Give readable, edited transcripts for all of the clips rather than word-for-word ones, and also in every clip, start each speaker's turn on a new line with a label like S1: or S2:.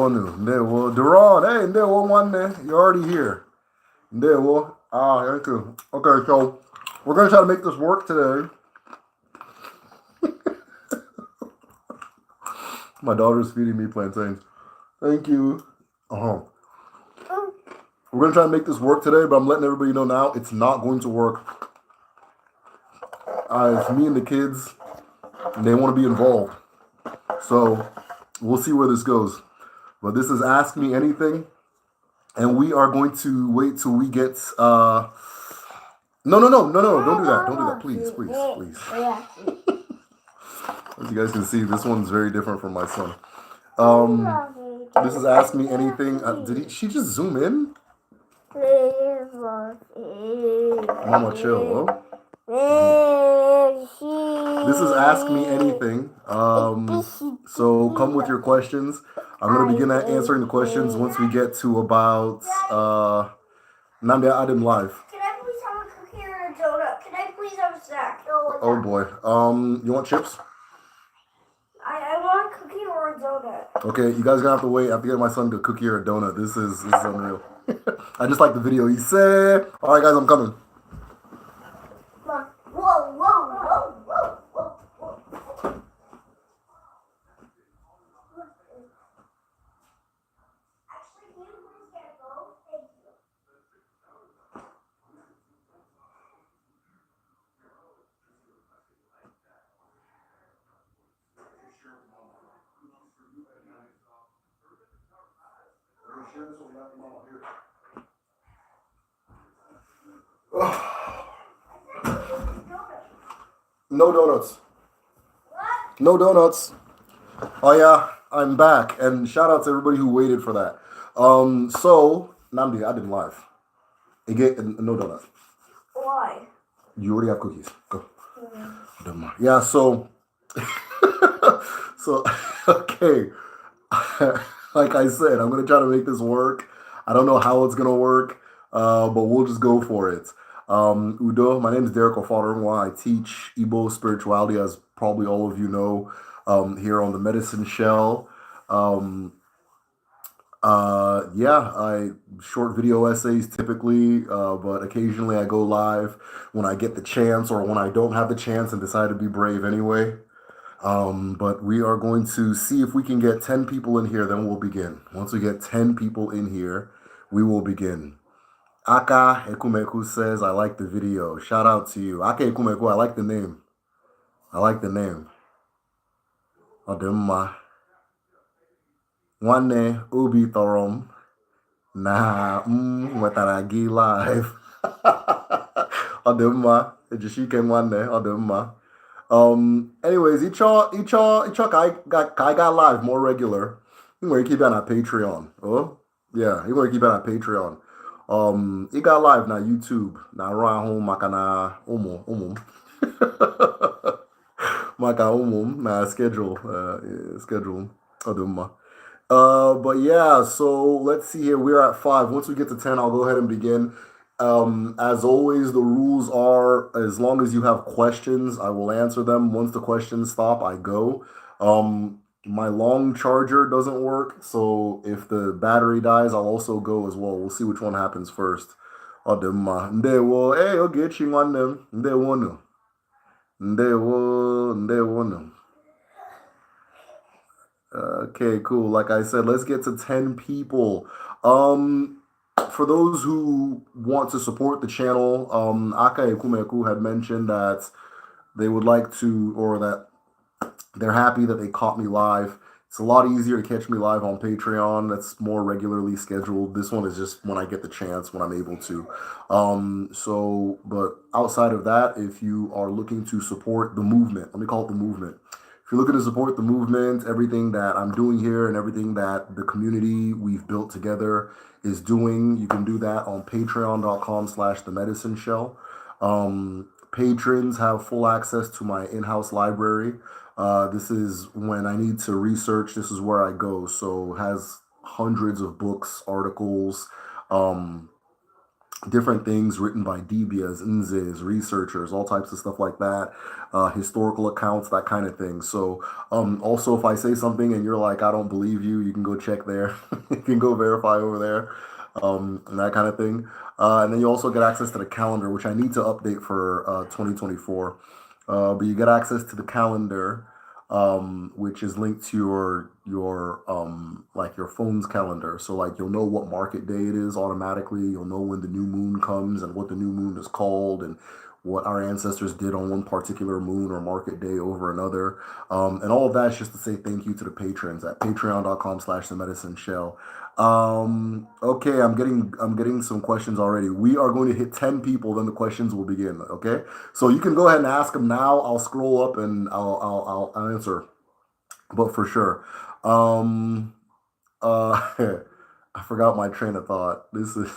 S1: Ndewonu. Ndewo. Duran, hey, Ndewo one day. You're already here. Ndewo. Ah, thank you. Okay, so we're gonna try to make this work today. My daughter's feeding me plantains. Thank you. Uh-huh. We're gonna try to make this work today, but I'm letting everybody know now it's not going to work. It's me and the kids, and they want to be involved. So we'll see where this goes. But this is Ask Me Anything, and we are going to wait till we get. No, don't do that. Don't do that, please. As you guys can see, this one's very different from my son. This is Ask Me Anything. She just zoom in? Mama, chill. This is Ask Me Anything. So come with your questions. I'm going to begin answering the questions once we get to about Nambia Adim Live.
S2: Can I please have a cookie or a donut? Can I please have a snack?
S1: Oh boy. You want chips?
S2: I want a cookie or a donut.
S1: Okay, you guys gonna have to wait. I have to get my son a cookie or a donut. This is unreal. I just like the video. He said, "All right, guys, I'm coming."
S2: Whoa. Actually, can you please get both? Thank you.
S1: No donuts.
S2: What?
S1: No donuts. Oh yeah, I'm back, and shout out to everybody who waited for that. So Namdi, I didn't live. Again, no donuts.
S2: Why?
S1: You already have cookies. Go. Yeah. So, okay. Like I said, I'm gonna try to make this work. I don't know how it's gonna work, but we'll just go for it. Udo, my name is Derek Ofadarunwa. I teach Igbo spirituality, as probably all of you know, here on the Medicine Shell. I short video essays typically, but occasionally I go live when I get the chance or when I don't have the chance and decide to be brave anyway. But we are going to see if we can get 10 people in here, then we'll begin. Once we get 10 people in here, we will begin. Aka Ekumeku says, I like the video. Shout out to you. Aka Ekumeku, I like the name. Odemma. Nwanne Obi Thorom. Na nwetara gị live. Odemma. Ejishike nwanne. Odemma. Anyways, ịchọ ka I got live more regular. You nwere ike ịbịa na Patreon. Oh, yeah, you nwere ike ịbịa na Patreon. Ị got live na YouTube na arụ ahụ maka na ụmụ maka ụmụ na schedule ọdụmma. But yeah, so let's see here. We're at 5. Once we get to 10, I'll go ahead and begin. As always, the rules are, as long as you have questions, I will answer them. Once the questions stop, I go. My long charger doesn't work, so if the battery dies, I'll also go as well. We'll see which one happens first. Ndewo, hey, Ogechi nwanne m. Ndewonu. Ndewonu. Okay, cool. Like I said, let's get to 10 people. For those who want to support the channel, Aka Ekumeku had mentioned that they would like to, or that they're happy that they caught me live. It's a lot easier to catch me live on Patreon. That's more regularly scheduled. This one is just when I get the chance, when I'm able to. But outside of that, if you are looking to support the movement, let me call it the movement. If you're looking to support the movement, everything that I'm doing here and everything that the community we've built together is doing, you can do that on patreon.com/TheMedicineShell. Patrons have full access to my in-house library. This is when I need to research. This is where I go. So it has hundreds of books, articles, different things written by Debias, Nzes, researchers, all types of stuff like that, historical accounts, that kind of thing. So, also, if I say something and you're like, I don't believe you, you can go check there. You can go verify over there, and that kind of thing. And then you also get access to the calendar, which I need to update for 2024. But you get access to the calendar, which is linked to your like your phone's calendar. So like you'll know what market day it is automatically. You'll know when the new moon comes and what the new moon is called and what our ancestors did on one particular moon or market day over another. And all of that's just to say thank you to the patrons at patreon.com/TheMedicineShell. Okay, I'm getting some questions already. We are going to hit 10 people, then the questions will begin. Okay. So you can go ahead and ask them now. I'll scroll up and I'll answer. But for sure. Um I forgot my train of thought. This is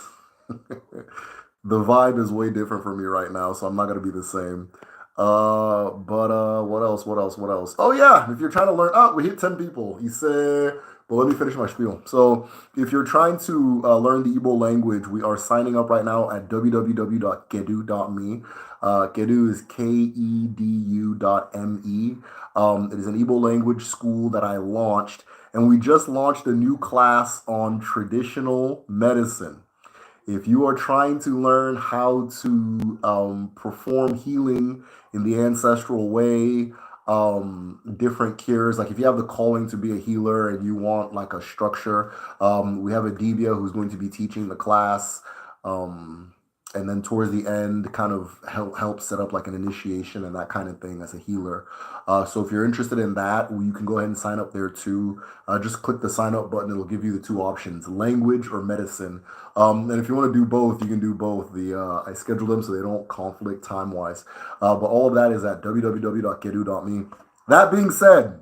S1: the vibe is way different for me right now, so I'm not gonna be the same. But what else? What else? What else? Oh yeah, if you're trying to learn, oh, we hit 10 people. He said, but let me finish my spiel. So if you're trying to learn the Igbo language, we are signing up right now at www.kedu.me. Kedu is kedu.me. It is an Igbo language school that I launched, and we just launched a new class on traditional medicine. If you are trying to learn how to perform healing in the ancestral way, different cures, like if you have the calling to be a healer and you want like a structure, we have a Debia who's going to be teaching the class. And then towards the end, kind of help set up like an initiation and that kind of thing as a healer. So if you're interested in that, well, you can go ahead and sign up there too. Just click the sign up button. It'll give you the two options, language or medicine. And if you want to do both, you can do both. I schedule them so they don't conflict time wise. But all of that is at www.kedu.me. That being said,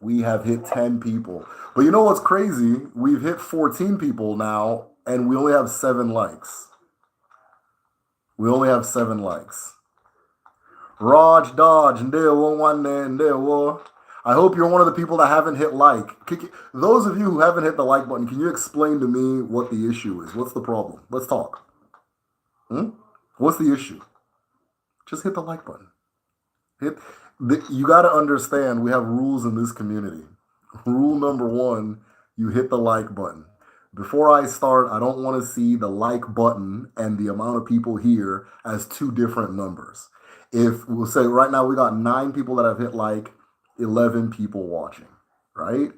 S1: we have hit 10 people. But you know what's crazy? We've hit 14 people now, and we only have 7 likes. We only have 7 likes. Raj Dodge, ndewo nwanne, ndewo. I hope you're one of the people that haven't hit like. Those of you who haven't hit the like button, can you explain to me what the issue is? What's the problem? Let's talk. Hmm? What's the issue? Just hit the like button. You got to understand, we have rules in this community. Rule number 1, you hit the like button. Before I start, I don't want to see the like button and the amount of people here as two different numbers. If we'll say right now we got 9 people that have hit like, 11 people watching, right?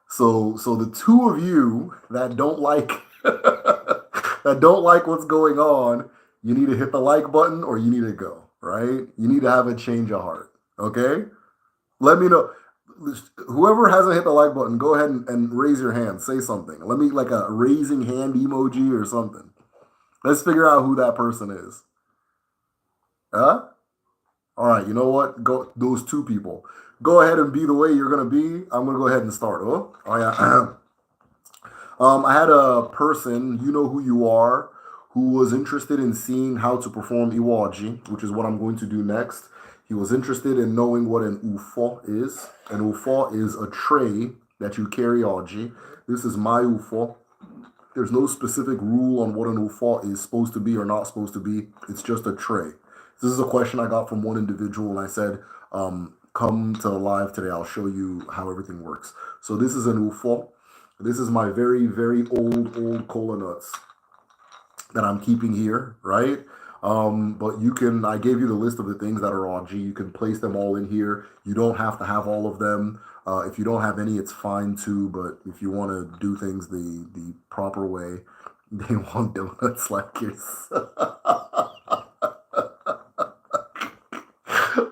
S1: So the two of you that don't like that don't like what's going on, you need to hit the like button or you need to go, right? You need to have a change of heart. Okay? Let me know. Whoever hasn't hit the like button, go ahead and raise your hand. Say something. Let me like a raising hand emoji or something. Let's figure out who that person is. Huh? All right, you know what? Go those 2 people. Go ahead and be the way you're gonna be. I'm gonna go ahead and start. Oh yeah. I had a person, you know who you are, who was interested in seeing how to perform Iwaji, which is what I'm going to do next. He was interested in knowing what an UFO is. An UFO is a tray that you carry Oji. This is my UFO. There's no specific rule on what an UFO is supposed to be or not supposed to be. It's just a tray. This is a question I got from one individual, and I said, come to the live today. I'll show you how everything works. So this is an UFO. This is my very, very old cola nuts that I'm keeping here, right? But I gave you the list of the things that are on G. You can place them all in here. You don't have to have all of them. If you don't have any, it's fine too. But if you want to do things the proper way, they want donuts like this.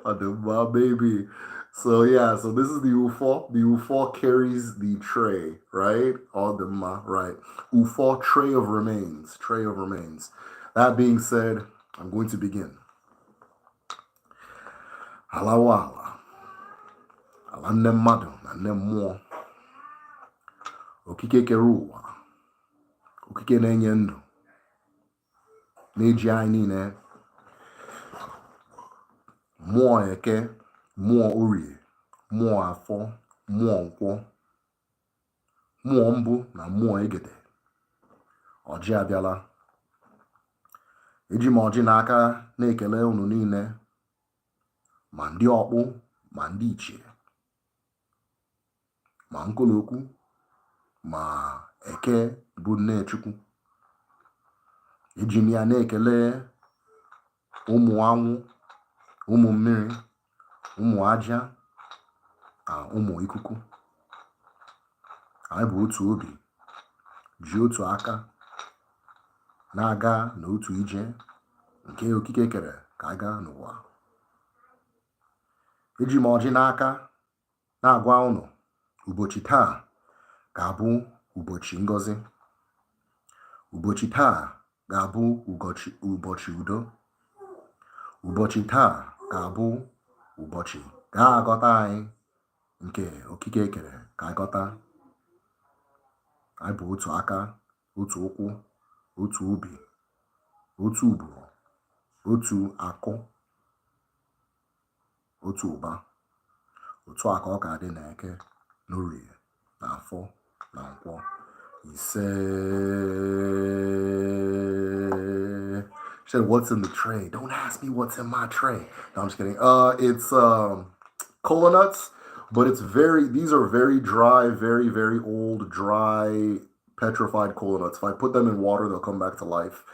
S1: I do my baby. So yeah, so this is the UFO. The UFO carries the tray, right? All the right. UFO tray of remains. Tray of remains. That being said, I'm going to begin. Alawala. Alane mmadụ na nne mmụọ. Okike kere ụwa. Okike na-enye ndụ. Na-eji anyị niile. Mmụọ eke. Mmụọ orie. Mmụọ afọ. Mmụọ nkwọ. Mmụọ mbụ na mmụọ egede. Ọjị abịala. Eji m ọjị n'aka na-ekele unu niile, ma ndị ọkpụ, ma ndị ichie, ma nkolokwu, ma eke bụ nne Chukwu. Eji m ya na-ekele ụmụ anwụ, ụmụ mmiri, ụmụ aja na ụmụ ikuku. Anyị bụ otu obi, ji otu aka, na-aga n'otu ije nke okike kere ka anyị gaa n'ụwa. Eji m ọjị n'aka na-agwa unu, ụbọchị taa ga-abụ ụbọchị ngọzi. Ụbọchị taa ga-abụ ụbọchị udo. Ụbọchị taa ga-abụ ụbọchị ga-aghọta anyị nke okike kere ka anyị ghọta. Anyị bụ otu aka, otu ụkwụ, otu obi, otu ụbụrụ, otu akụ, otu ụba. Otu a ka ọ ga-adị na Eke, n'Orie, na Afọ, na Nkwọ. Ise. She said, "What's in the tray?" Don't ask me what's in my tray. No, I'm just kidding. It's cola nuts, but these are very dry, very, very old, dry, petrified cola nuts. If I put them in water, they'll come back to life.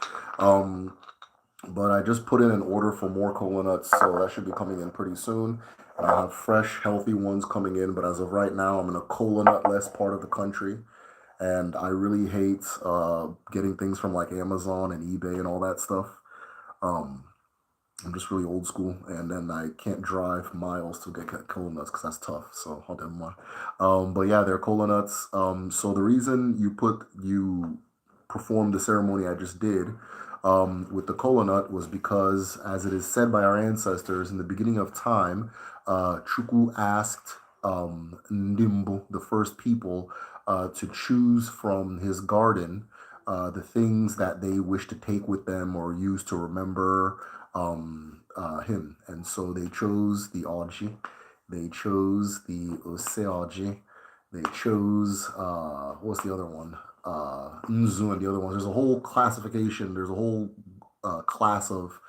S1: But I just put in an order for more cola nuts, so that should be coming in pretty soon. And I have fresh, healthy ones coming in, but as of right now, I'm in a cola nut-less part of the country. And I really hate getting things from like Amazon and eBay and all that stuff. I'm just really old school, and then I can't drive miles to get cola nuts because that's tough. So I'll do more. But yeah, they're cola nuts. So the reason you perform the ceremony I just did with the cola nut was because, as it is said by our ancestors, in the beginning of time, Chukwu asked Ndimbu, the first people, to choose from his garden the things that they wish to take with them or use to remember him. And so they chose the Oji, they chose the Oseoji, they chose, what's the other one? Nzu and the other ones. There's a whole classification, there's a whole class of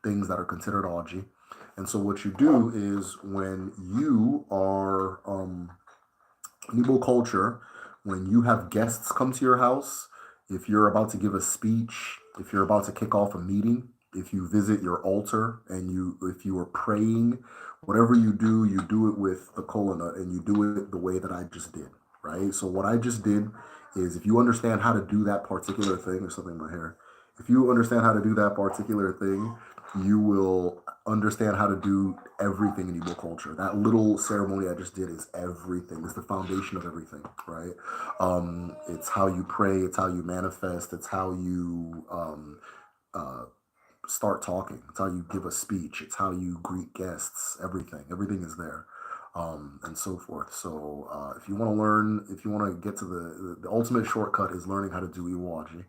S1: things that are considered Oji. And so what you do is when you are in Igbo culture, when you have guests come to your house, if you're about to give a speech, if you're about to kick off a meeting, if you visit your altar and if you are praying, whatever you do it with the kola nut and you do it the way that I just did, right? So what I just did is if you understand how to do that particular thing, or something in my hair, if you understand how to do that particular thing, you will understand how to do everything in Igbo culture. That little ceremony I just did is everything. It's the foundation of everything, right? It's how you pray. It's how you manifest. It's how you start talking. It's how you give a speech. It's how you greet guests. Everything is there, and so forth. So if you want to learn, if you want to get to the ultimate shortcut is learning how to do Iwaji.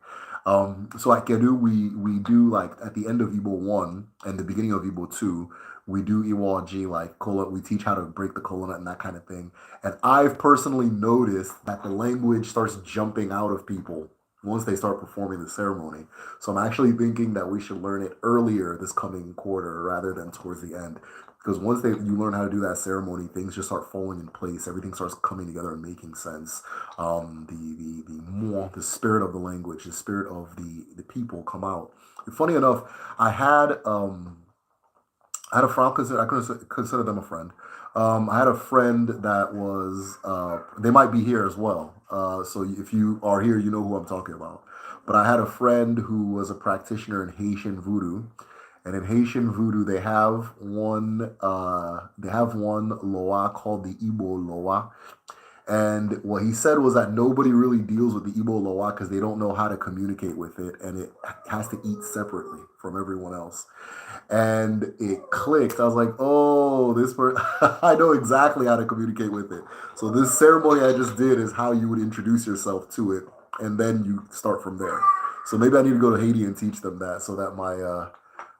S1: So at Kedu, we do like at the end of Igbo 1 and the beginning of Igbo 2, we do Iwaji, like kola, we teach how to break the kola nut and that kind of thing. And I've personally noticed that the language starts jumping out of people once they start performing the ceremony. So I'm actually thinking that we should learn it earlier this coming quarter rather than towards the end. Because once you learn how to do that ceremony, things just start falling in place. Everything starts coming together and making sense. The spirit of the language, the spirit of the people come out. And funny enough, I had a friend. I consider them a friend. I had a friend that was. They might be here as well. So if you are here, you know who I'm talking about. But I had a friend who was a practitioner in Haitian voodoo, and in Haitian voodoo they have one. They have one loa called the Igbo loa. And what he said was that nobody really deals with the Igbo loa because they don't know how to communicate with it, and it has to eat separately from everyone else. And it clicked. I was like, "Oh, I know exactly how to communicate with it." So this ceremony I just did is how you would introduce yourself to it, and then you start from there. So maybe I need to go to Haiti and teach them that, so that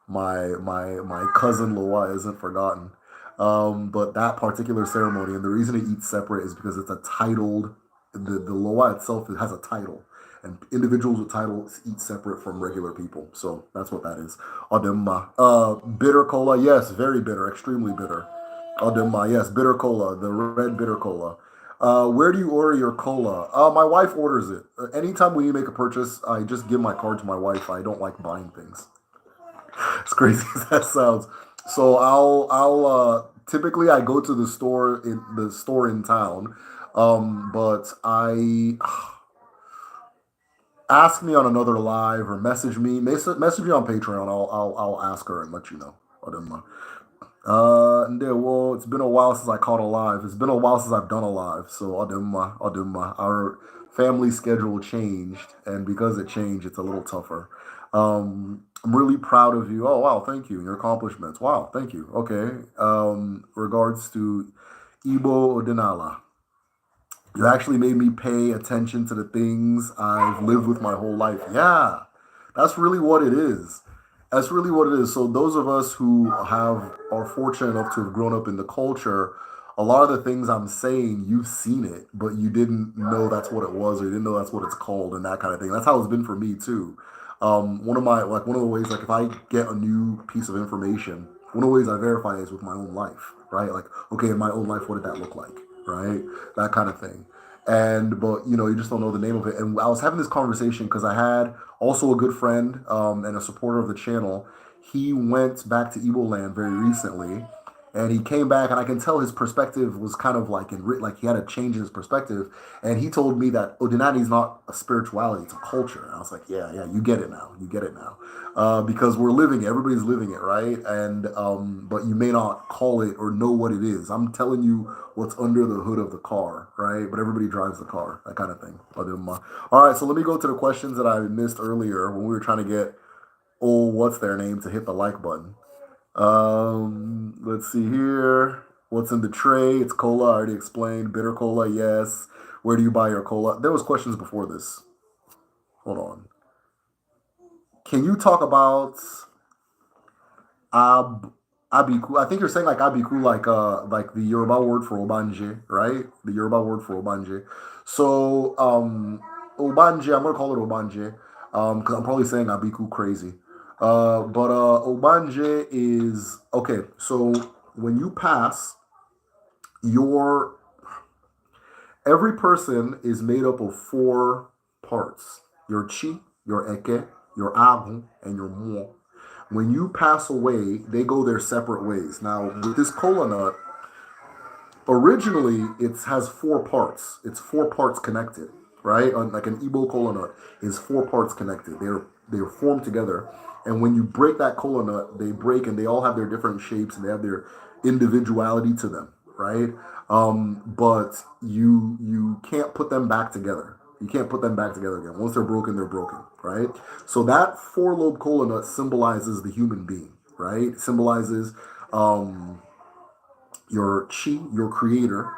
S1: my cousin Loa isn't forgotten. But that particular ceremony, and the reason it eats separate is because it's a titled. The loa itself has a title, and individuals with titles eat separate from regular people. So that's what that is. Odemma. Bitter cola, yes, very bitter, extremely bitter. Odemma, yes, bitter cola, the red bitter cola. Where do you order your cola? My wife orders it. Anytime we make a purchase, I just give my card to my wife. I don't like buying things. As crazy as that sounds. So I'll typically I go to the store in town, but I ask me on another live or message me on Patreon. I'll ask her and let you know. And yeah, well, it's been a while since I caught a live. It's been a while since I've done a live. So our family schedule changed, and because it changed, it's a little tougher. I'm really proud of you. Oh wow, thank you. Your accomplishments. Wow, thank you. Okay. Regards to Ibo Odinala. You actually made me pay attention to the things I've lived with my whole life. Yeah, that's really what it is. That's really what it is. So those of us who have are fortunate enough to have grown up in the culture, a lot of the things I'm saying, you've seen it, but you didn't know that's what it was, or you didn't know that's what it's called, and that kind of thing. That's how it's been for me too. One of the ways, like if I get a new piece of information, one of the ways I verify is with my own life, right? Like, okay, in my own life, what did that look like, right? That kind of thing. And but you just don't know the name of it. And I was having this conversation because I had also a good friend and a supporter of the channel. He went back to Igbo land very recently, and he came back, and I can tell his perspective was kind of like like he had a change in his perspective. And he told me that Odinani is not a spirituality; it's a culture. And I was like, yeah, yeah, you get it now, you get it now, because we're living it. Everybody's living it, right? And but you may not call it or know what it is. I'm telling you what's under the hood of the car, right? But everybody drives the car, that kind of thing. All right, so let me go to the questions that I missed earlier when we were trying to get what's their name to hit the like button. Let's see here. What's in the tray? It's cola. I already explained. Bitter cola, yes. Where do you buy your cola? There was questions before this. Hold on. Can you talk about ab abiku? I think you're saying like abiku, like the Yoruba word for obanje, right? The Yoruba word for obanje. So obanje, I'm gonna call it obanje, because I'm probably saying abiku crazy. But obanje is okay. So when you pass, your every person is made up of four parts: your chi, your eke, your ahu, and your mo. When you pass away, they go their separate ways. Now, with this kola nut, originally it has four parts. It's four parts connected, right? Like an Igbo kola nut is four parts connected. They're formed together, and when you break that kola nut, they break, and they all have their different shapes, and they have their individuality to them, right? But you can't put them back together. You can't put them back together again. Once they're broken, right? So that four lobe kola nut symbolizes the human being, right? It symbolizes um, your chi, your creator,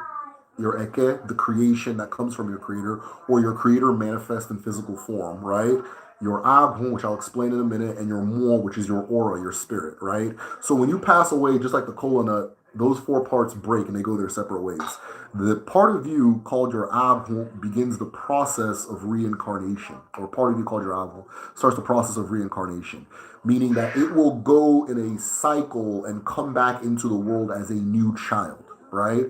S1: your eke, the creation that comes from your creator, or your creator manifest in physical form, right? Your abhun, which I'll explain in a minute, and your mo, which is your aura, your spirit, right? So when you pass away, just like the kola nut, those four parts break and they go their separate ways. The part of you called your abhun begins the process of reincarnation, or part of you called your abhun starts the process of reincarnation, meaning that it will go in a cycle and come back into the world as a new child, right?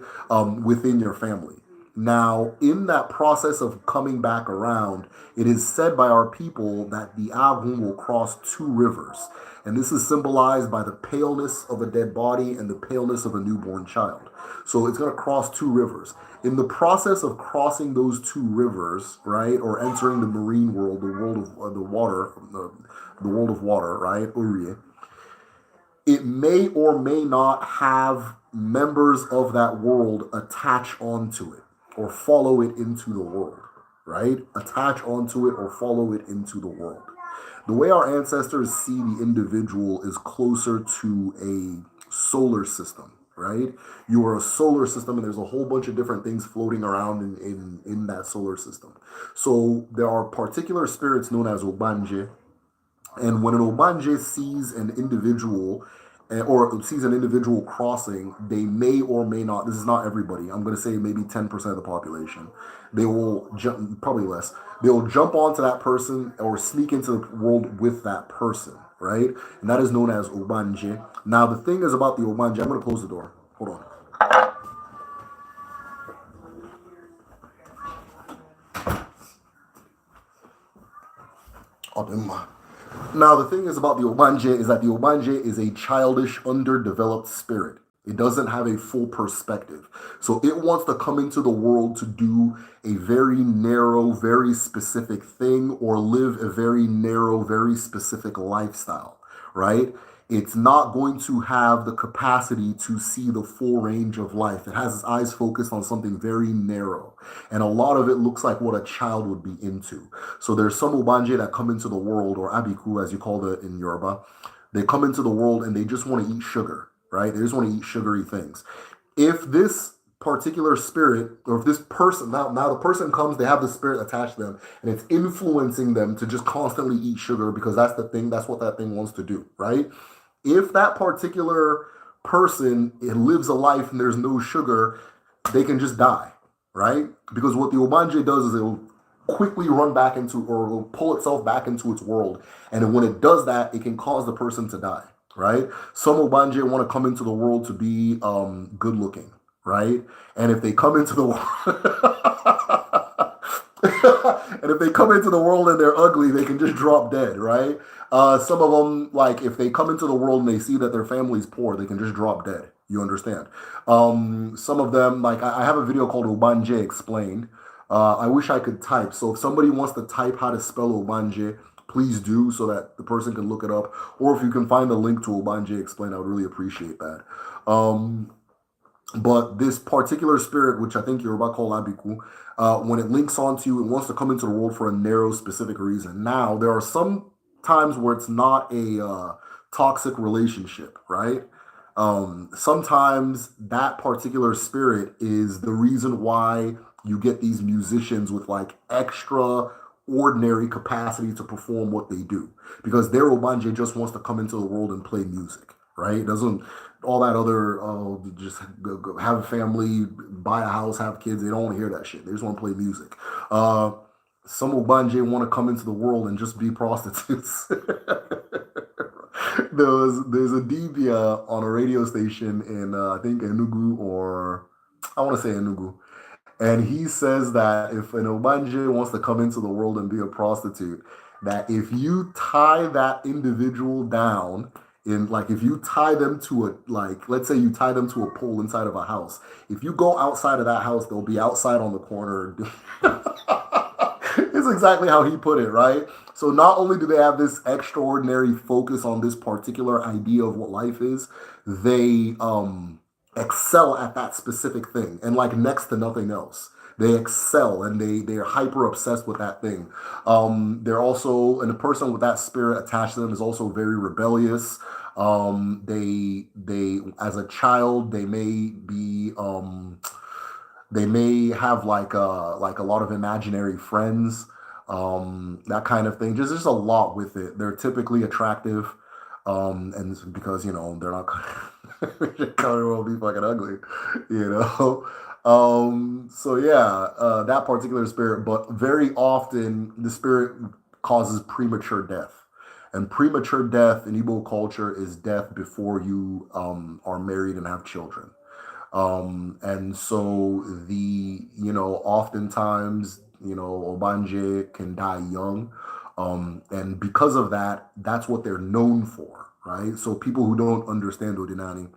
S1: Within your family. Now, in that process of coming back around, it is said by our people that the Ahum will cross two rivers. And this is symbolized by the paleness of a dead body and the paleness of a newborn child. So it's going to cross two rivers. In the process of crossing those two rivers, right, or entering the marine world, the world of the water, the world of water, right, Uriye, it may or may not have members of that world attach onto it or follow it into the world, right? Attach onto it or follow it into the world. The way our ancestors see the individual is closer to a solar system, right? You are a solar system, and there's a whole bunch of different things floating around in that solar system. So there are particular spirits known as Obanje, and when an Obanje sees an individual or sees an individual crossing, they may or may not, this is not everybody, I'm going to say maybe 10% of the population, they will jump, probably less, they will jump onto that person or sneak into the world with that person, right? And that is known as obanje. Now, the thing is about the obanje, I'm going to close the door. Hold on. Up in my Now, the thing is about the Obanje is that the Obanje is a childish, underdeveloped spirit. It doesn't have a full perspective. So it wants to come into the world to do a very narrow, very specific thing or live a very narrow, very specific lifestyle, right? It's not going to have the capacity to see the full range of life. It has its eyes focused on something very narrow. And a lot of it looks like what a child would be into. So there's some Ubanje that come into the world, or Abiku as you call it in Yoruba. They come into the world and they just want to eat sugar, right? They just want to eat sugary things. If this particular spirit, or if this person, now the person comes, they have the spirit attached to them, and it's influencing them to just constantly eat sugar because that's the thing, that's what that thing wants to do, right? If that particular person it lives a life and there's no sugar, they can just die, right? Because what the Obanje does is it'll quickly run back into or will pull itself back into its world. And when it does that, it can cause the person to die, right? Some Obanje want to come into the world to be good looking, right? And if they come into the and if they come into the world and they're ugly, they can just drop dead, right? Some of them, like if they come into the world and they see that their family's poor, they can just drop dead. You understand? Some of them, like I have a video called Obanje Explained. I wish I could type. So if somebody wants to type how to spell Obanje, please do so that the person can look it up. Or if you can find the link to Obanje Explained, I would really appreciate that. But this particular spirit, which I think Yoruba call Abiku, when it links onto you, it wants to come into the world for a narrow, specific reason. Now, there are some times where it's not a toxic relationship, right? Sometimes that particular spirit is the reason why you get these musicians with like extra ordinary capacity to perform what they do because their Obanje just wants to come into the world and play music, right? It doesn't all that other just have a family, buy a house, have kids. They don't want to hear that shit. They just want to play music. Some Obanje want to come into the world and just be prostitutes. There's a Dibia on a radio station in I think Enugu or I want to say Enugu, and he says that if an Obanje wants to come into the world and be a prostitute, that if you tie that individual down in like if you tie them to a like let's say you tie them to a pole inside of a house, if you go outside of that house, they'll be outside on the corner. It's exactly how he put it, right? So not only do they have this extraordinary focus on this particular idea of what life is, they excel at that specific thing and like next to nothing else. They excel and they're hyper obsessed with that thing. They're also and a person with that spirit attached to them is also very rebellious. They as a child they may have like a lot of imaginary friends, that kind of thing. Just a lot with it. They're typically attractive, and it's because they're not color will be fucking ugly, you know. So yeah, that particular spirit, but very often the spirit causes premature death. And premature death in Igbo culture is death before you are married and have children. And so oftentimes, Obanje can die young. And because of that, that's what they're known for, right? So people who don't understand Odinani,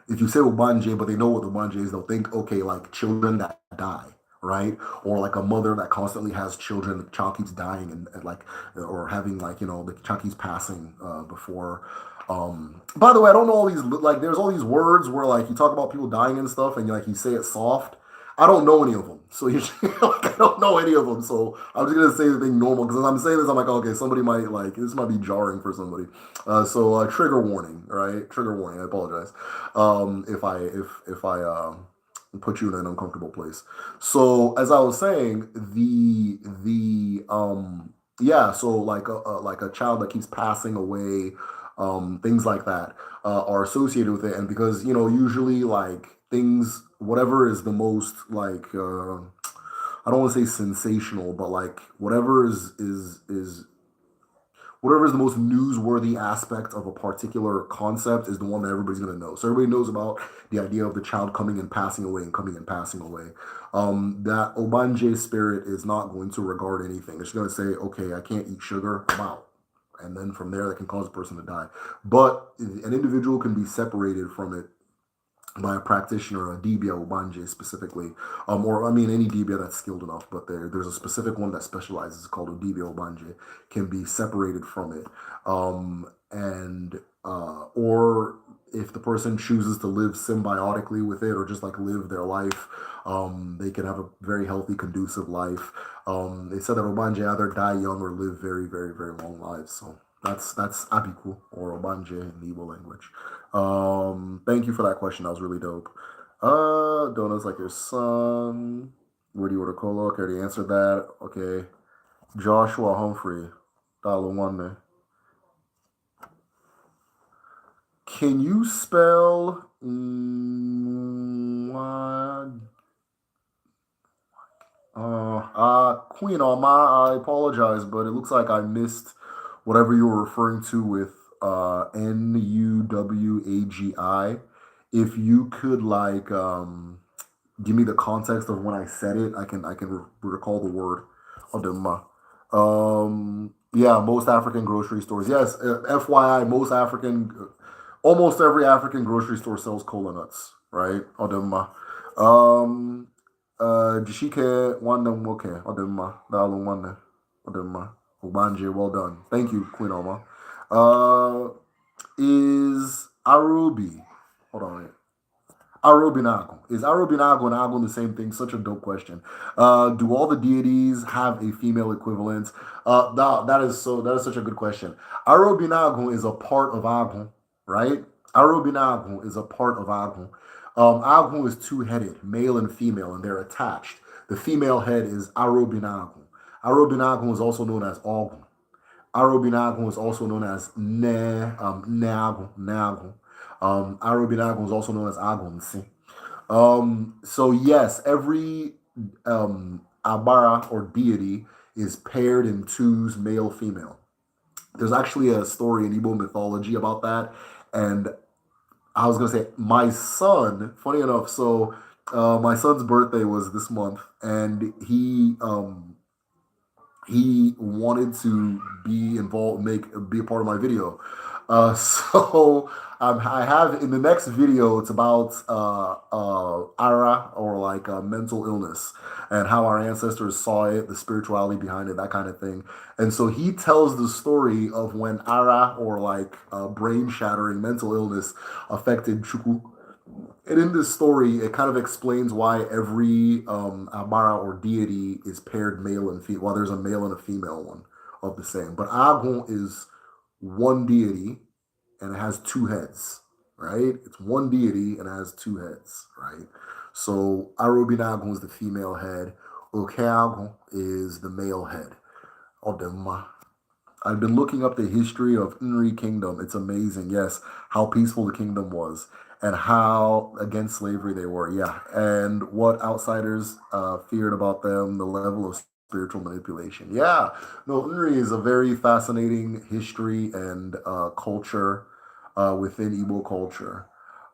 S1: if you say Obanje, but they know what Obanje is, they'll think, okay, like children that die, right? Or like a mother that constantly has children, the child keeps dying and like, or having like, the child keeps passing before. By the way, I don't know all these, like, there's all these words where like you talk about people dying and stuff and like you say it soft. I don't know any of them. So like, I don't know any of them. So I'm just going to say the thing normal because as I'm saying this, I'm like, okay, somebody might like, this might be jarring for somebody. So trigger warning, right? Trigger warning. I apologize. If I put you in an uncomfortable place. So as I was saying, yeah, so like a child that keeps passing away, things like that are associated with it. And because, usually like things, whatever is the most like, I don't want to say sensational, but like whatever is the most newsworthy aspect of a particular concept is the one that everybody's going to know. So everybody knows about the idea of the child coming and passing away and coming and passing away. That Obanje spirit is not going to regard anything. It's going to say, okay, I can't eat sugar, I'm out. And then from there, that can cause a person to die. But an individual can be separated from it by a practitioner, a dibia ubanje specifically, or I mean any dibia that's skilled enough, but there's a specific one that specializes called a dibia ubanje, can be separated from it, and or if the person chooses to live symbiotically with it or just like live their life, they can have a very healthy, conducive life. They said that Obanje either die young or live very, very, very long lives. So that's Abiku or Obanje in the Igbo language. Thank you for that question. That was really dope. Donuts like your son. Where do you order cola? Okay, I already answered that. Okay. Joshua Humphrey. Dalawande. Can you spell Queen Alma? I apologize, but it looks like I missed whatever you were referring to with Nuwagi. If you could like give me the context of when I said it, I can recall the word. Odema. Yeah, most African grocery stores. Yes, FYI, almost every African grocery store sells cola nuts, right? Odema. Um, Jishike Wanda Mwoke, Odema, Dalu Wanda, Odema, Ubanje, well done. Thank you, Queen Oma. Is Arubi, hold on, wait. Arubinago. Is Arubinago and Agon the same thing? Such a dope question. Do all the deities have a female equivalent? That is such a good question. Arubinago is a part of Agon, right? Arubinago is a part of Agon. Agon is two-headed, male and female, and they're attached. The female head is Arubinago. Arubinago is also known as Ogun. Arobinago is also known as Nago. Arobinago is also known as Agonsi. So yes, every Abara or deity is paired in twos, male, female. There's actually a story in Igbo mythology about that, and I was gonna say my son. Funny enough, so my son's birthday was this month, and he wanted to be involved, be a part of my video. So I have in the next video, it's about ara or like mental illness and how our ancestors saw it, the spirituality behind it, that kind of thing. And so he tells the story of when ara or like brain shattering mental illness affected Chuku, and in this story, it kind of explains why every Amara or deity is paired male and female. Well, there's a male and a female one of the same. But Agon is one deity and it has two heads, right? It's one deity and it has two heads, right? So Arubinagon is the female head. Okeagon is the male head. Odema. I've been looking up the history of Nri Kingdom. It's amazing, yes, how peaceful the kingdom was and how against slavery they were, yeah, and what outsiders feared about them, the level of spiritual manipulation. Yeah, no, Nri is a very fascinating history and culture within Igbo culture.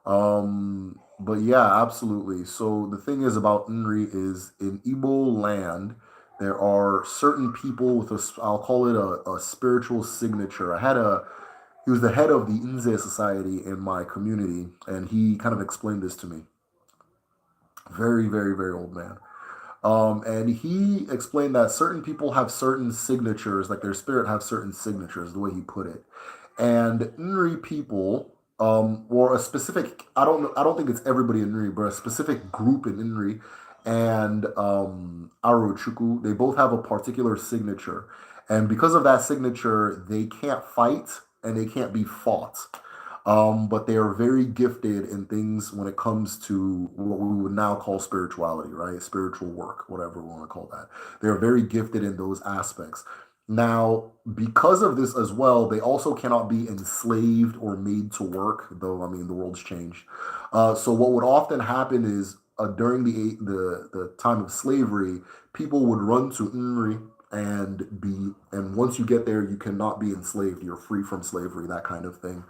S1: But yeah, absolutely. So the thing is about Nri is in Igbo land, there are certain people with I'll call it a spiritual signature. He was the head of the Inze Society in my community, and he kind of explained this to me. Very, very, very old man. And he explained that certain people have certain signatures, like their spirit have certain signatures, the way he put it. And Nri people, or a specific, I don't think it's everybody in Nri, but a specific group in Nri and Arochukwu, they both have a particular signature. And because of that signature, they can't fight and they can't be fought. But they are very gifted in things when it comes to what we would now call spirituality, right? Spiritual work, whatever we want to call that. They're very gifted in those aspects. Now, because of this as well, they also cannot be enslaved or made to work, though, I mean, the world's changed. So, what would often happen is during the time of slavery, people would run to Umri and once you get there, you cannot be enslaved. You're free from slavery, that kind of thing.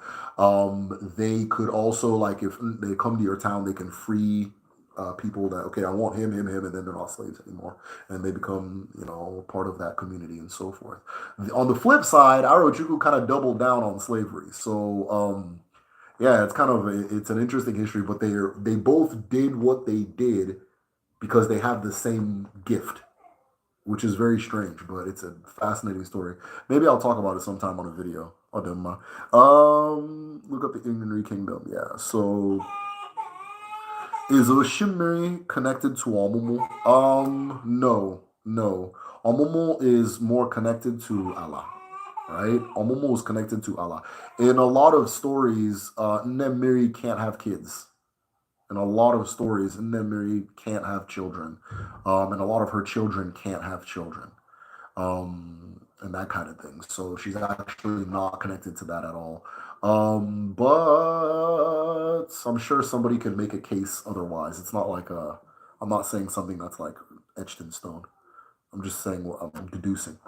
S1: They could also, like, if they come to your town, they can free people that, okay, I want him, and then they're not slaves anymore and they become, part of that community and so forth. On the flip side, Arochukwu kind of doubled down on slavery. So, yeah, it's an interesting history, but they both did what they did because they have the same gift, which is very strange, but it's a fascinating story. Maybe I'll talk about it sometime on a video. Look up the Ingrid Kingdom. Yeah, so is Oshimiri connected to Omumu? No, no. Omumu is more connected to Allah, right? Omumu is connected to Allah. In a lot of stories, Nemiri can't have kids. In a lot of stories, Nemiri can't have children, and a lot of her children can't have children, and that kind of thing. So she's actually not connected to that at all. But I'm sure somebody can make a case otherwise. It's not like I'm not saying something that's like etched in stone. I'm just saying what I'm deducing.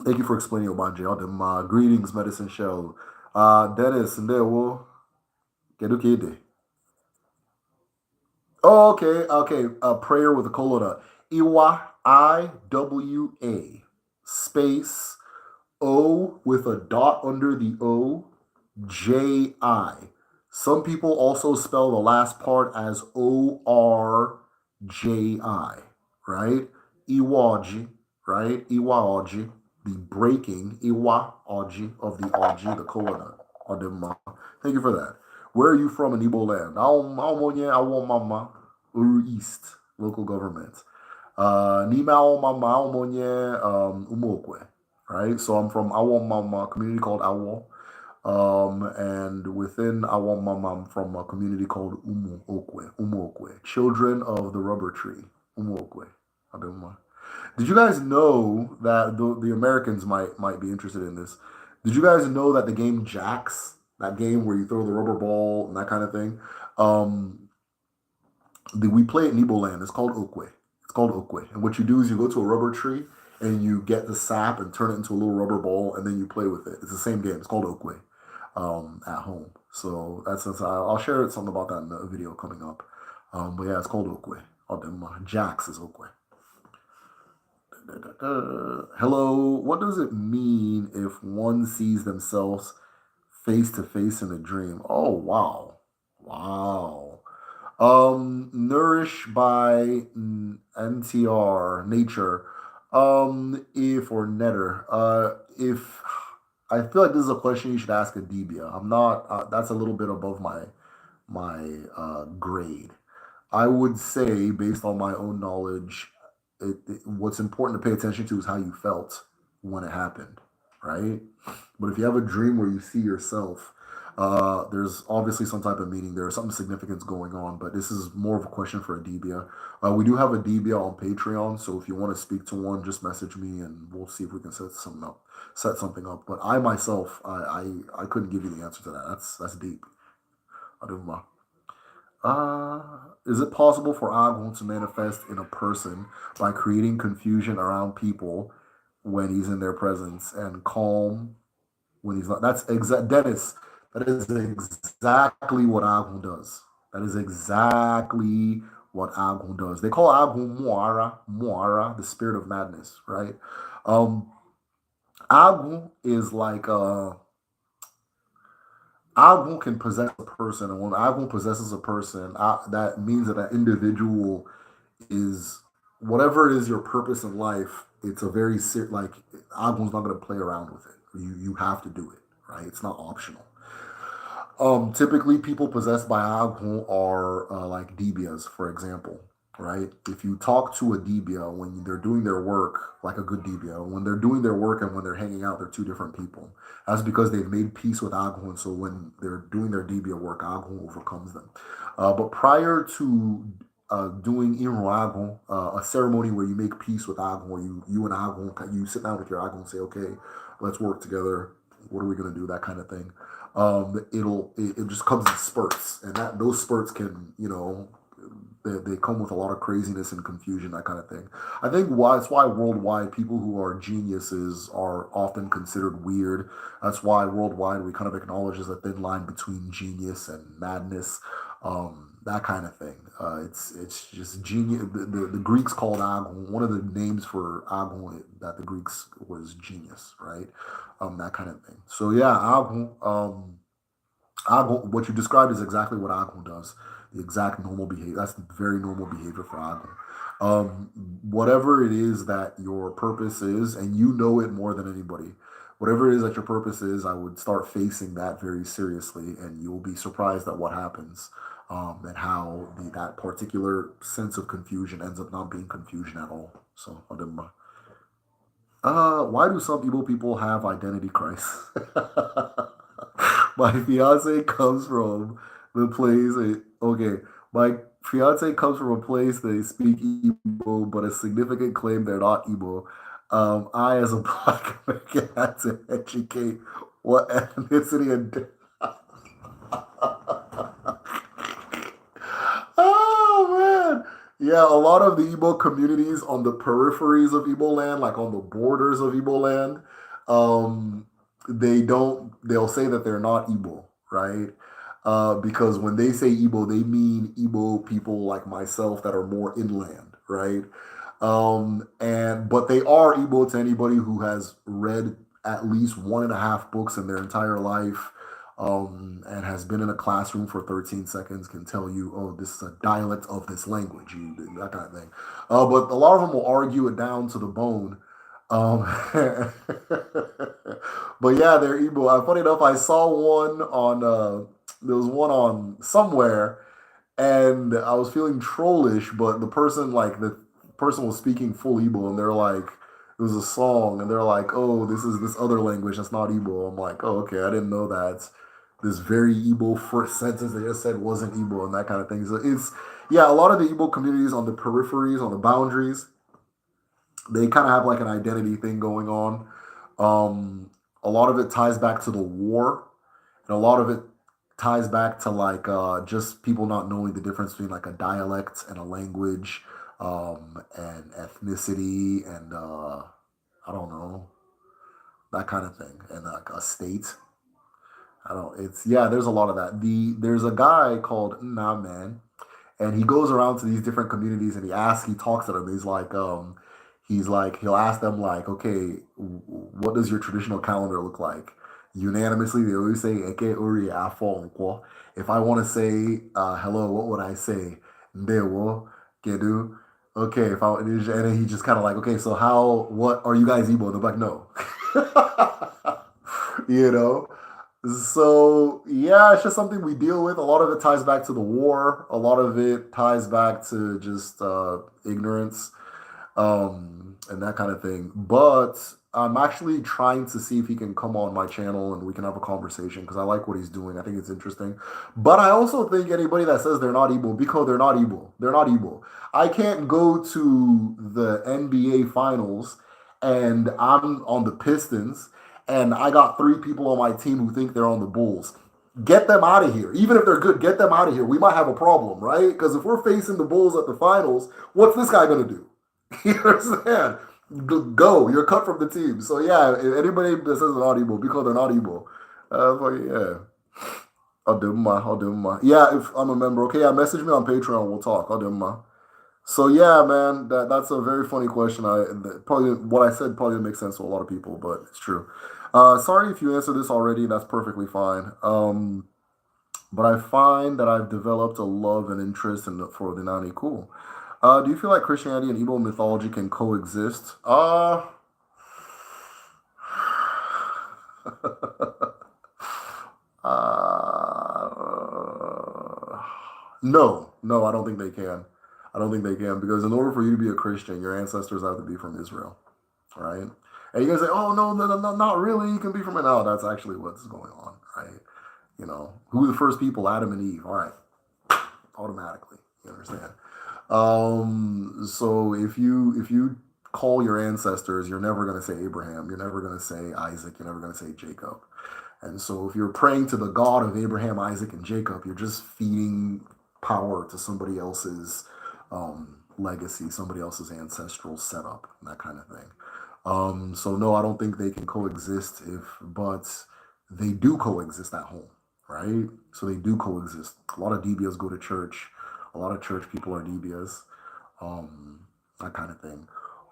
S1: Thank you for explaining, Obanje. Them greetings, Medicine Shell. Dennis, and there, wo. Kedukede. Oh, okay, okay. Prayer with a colon. Iwa, Iwa, space, O with a dot under the O, J-I. Some people also spell the last part as O-R-J-I, right? Iwaji, right? Iwaji, the breaking, Iwaji of the Oji, the colon. Adema. Thank you for that. Where are you from in Igbo land? Mama, Uru East, local government. N'ime Awomama, Awomonye, Umokwe, right? So I'm from Awomama, community called Awo. And within Awomama, I'm from a community called Umokwe, children of the rubber tree, Umokwe. Adema. Did you guys know that the Americans might be interested in this? Did you guys know that the game Jacks, that game where you throw the rubber ball and that kind of thing, um, we play it in Igbo land. It's called Okwe. It's called Okwe. And what you do is you go to a rubber tree and you get the sap and turn it into a little rubber ball and then you play with it. It's the same game. It's called Okwe at home. So I'll share something about that in a video coming up. But yeah, it's called Okwe. Jax is Okwe. Hello, what does it mean if one sees themselves face to face in a dream? Oh, wow. Wow. Nourished by NTR, nature. If or netter. If I feel like this is a question you should ask a Debia. I'm not. That's a little bit above my grade. I would say, based on my own knowledge, what's important to pay attention to is how you felt when it happened, right? But if you have a dream where you see yourself, there's obviously some type of meaning there, something significant going on. But this is more of a question for a Debia. We do have a Debia on Patreon, so if you want to speak to one, just message me and we'll see if we can set something up. Set something up. But I myself, I couldn't give you the answer to that. That's deep. I don't know. Is it possible for Agun to manifest in a person by creating confusion around people when he's in their presence and calm when he's not? That's exact, Dennis. That is exactly what Agun does. That is exactly what Agun does. They call Agun Muara, the spirit of madness, right? Um, Agun is like Agun can possess a person, and when Agun possesses a person, that means that that individual is whatever it is your purpose in life. It's a very like Agun's not going to play around with it. You have to do it, right? It's not optional. Typically, people possessed by Agun are like Debias, for example, right? If you talk to a Debia when they're doing their work, like a good Debia, when they're doing their work and when they're hanging out, they're two different people. That's because they've made peace with Agun, so when they're doing their Debia work, Agun overcomes them. But prior to doing Irago, a ceremony where you make peace with Agon, where you and Agon, you sit down with your Agon and say, okay, let's work together. What are we gonna do? That kind of thing. It just comes in spurts, and that those spurts can they come with a lot of craziness and confusion, that kind of thing. I think why it's why worldwide people who are geniuses are often considered weird. That's why worldwide we kind of acknowledge there's a thin line between genius and madness, that kind of thing. It's just genius. The Greeks called Agon, one of the names for Agon that the Greeks was genius, right? That kind of thing. So yeah, Agon. Agon, what you described is exactly what Agon does. The exact normal behavior. That's very normal behavior for Agon. Whatever it is that your purpose is, and you know it more than anybody, whatever it is that your purpose is, I would start facing that very seriously, and you'll be surprised at what happens, and how that particular sense of confusion ends up not being confusion at all. So, why do some evil people have identity crisis? My fiance comes from the place. Okay, my fiance comes from a place they speak Igbo, but a significant claim they're not Igbo. I, as a black American, had to educate what ethnicity and oh man, yeah, a lot of the Igbo communities on the peripheries of Igbo land, like on the borders of Igbo land, um, they don't. They'll say that they're not Igbo, right? Because when they say Igbo, they mean Igbo people like myself that are more inland, right? And but they are Igbo to anybody who has read at least one and a half books in their entire life, and has been in a classroom for 13 seconds, can tell you, oh, this is a dialect of this language, that kind of thing. But a lot of them will argue it down to the bone. Um, but yeah, they're Igbo. Funny enough, I saw one on, there was one on somewhere, and I was feeling trollish, but the person was speaking full Igbo, and they're like, it was a song, and they're like, oh, this is this other language that's not Igbo. I'm like, oh, okay, I didn't know that. This very Igbo first sentence they just said wasn't Igbo and that kind of thing. So it's yeah, a lot of the Igbo communities on the peripheries, on the boundaries, they kind of have like an identity thing going on. A lot of it ties back to the war, and a lot of it ties back to like just people not knowing the difference between like a dialect and a language, and ethnicity, and I don't know, that kind of thing, and like a state. I don't. It's yeah. There's a lot of that. There's a guy called Nah Man, and he goes around to these different communities and he talks to them. He's like, he'll ask them like, okay, what does your traditional calendar look like? Unanimously, they always say Eke Uri Afo Nkwo. If I want to say hello, what would I say? Ndewo, Kedu. Okay, if I and then he just kind of like, okay, so how? What are you guys Igbo? They're like, no. you know. So yeah, it's just something we deal with. A lot of it ties back to the war. A lot of it ties back to just ignorance, and that kind of thing. But I'm actually trying to see if he can come on my channel and we can have a conversation because I like what he's doing. I think it's interesting. But I also think anybody that says they're not Igbo, because they're not Igbo, they're not Igbo. I can't go to the NBA finals and I'm on the Pistons and I got three people on my team who think they're on the Bulls. Get them out of here. Even if they're good, get them out of here. We might have a problem, right? Because if we're facing the Bulls at the finals, what's this guy going to do? You understand? Go. You're cut from the team. So yeah, if anybody that says they're not Igbo, because they're not Igbo. Yeah. I'll do my. I'll do my. Yeah, if I'm a member. Okay, yeah, message me on Patreon. We'll talk. I'll do my. So yeah, man, that's a very funny question. Probably what I said probably didn't make sense to a lot of people, but it's true. Sorry if you answered this already. That's perfectly fine. But I find that I've developed a love and interest for the Nani. Cool. Do you feel like Christianity and Igbo mythology can coexist? No, no, I don't think they can. I don't think they can because in order for you to be a Christian, your ancestors have to be from Israel, right? And you guys say, "Oh no, no, no, no, not really. You can be from it." No, that's actually what's going on, right? Who were the first people? Adam and Eve. All right, automatically, you understand. So if you call your ancestors, you're never going to say Abraham. You're never going to say Isaac. You're never going to say Jacob. And so if you're praying to the God of Abraham, Isaac, and Jacob, you're just feeding power to somebody else's legacy, somebody else's ancestral setup, that kind of thing. So no, I don't think they can coexist but they do coexist at home, right? So they do coexist. A lot of DBS go to church. A lot of church people are DBS, that kind of thing.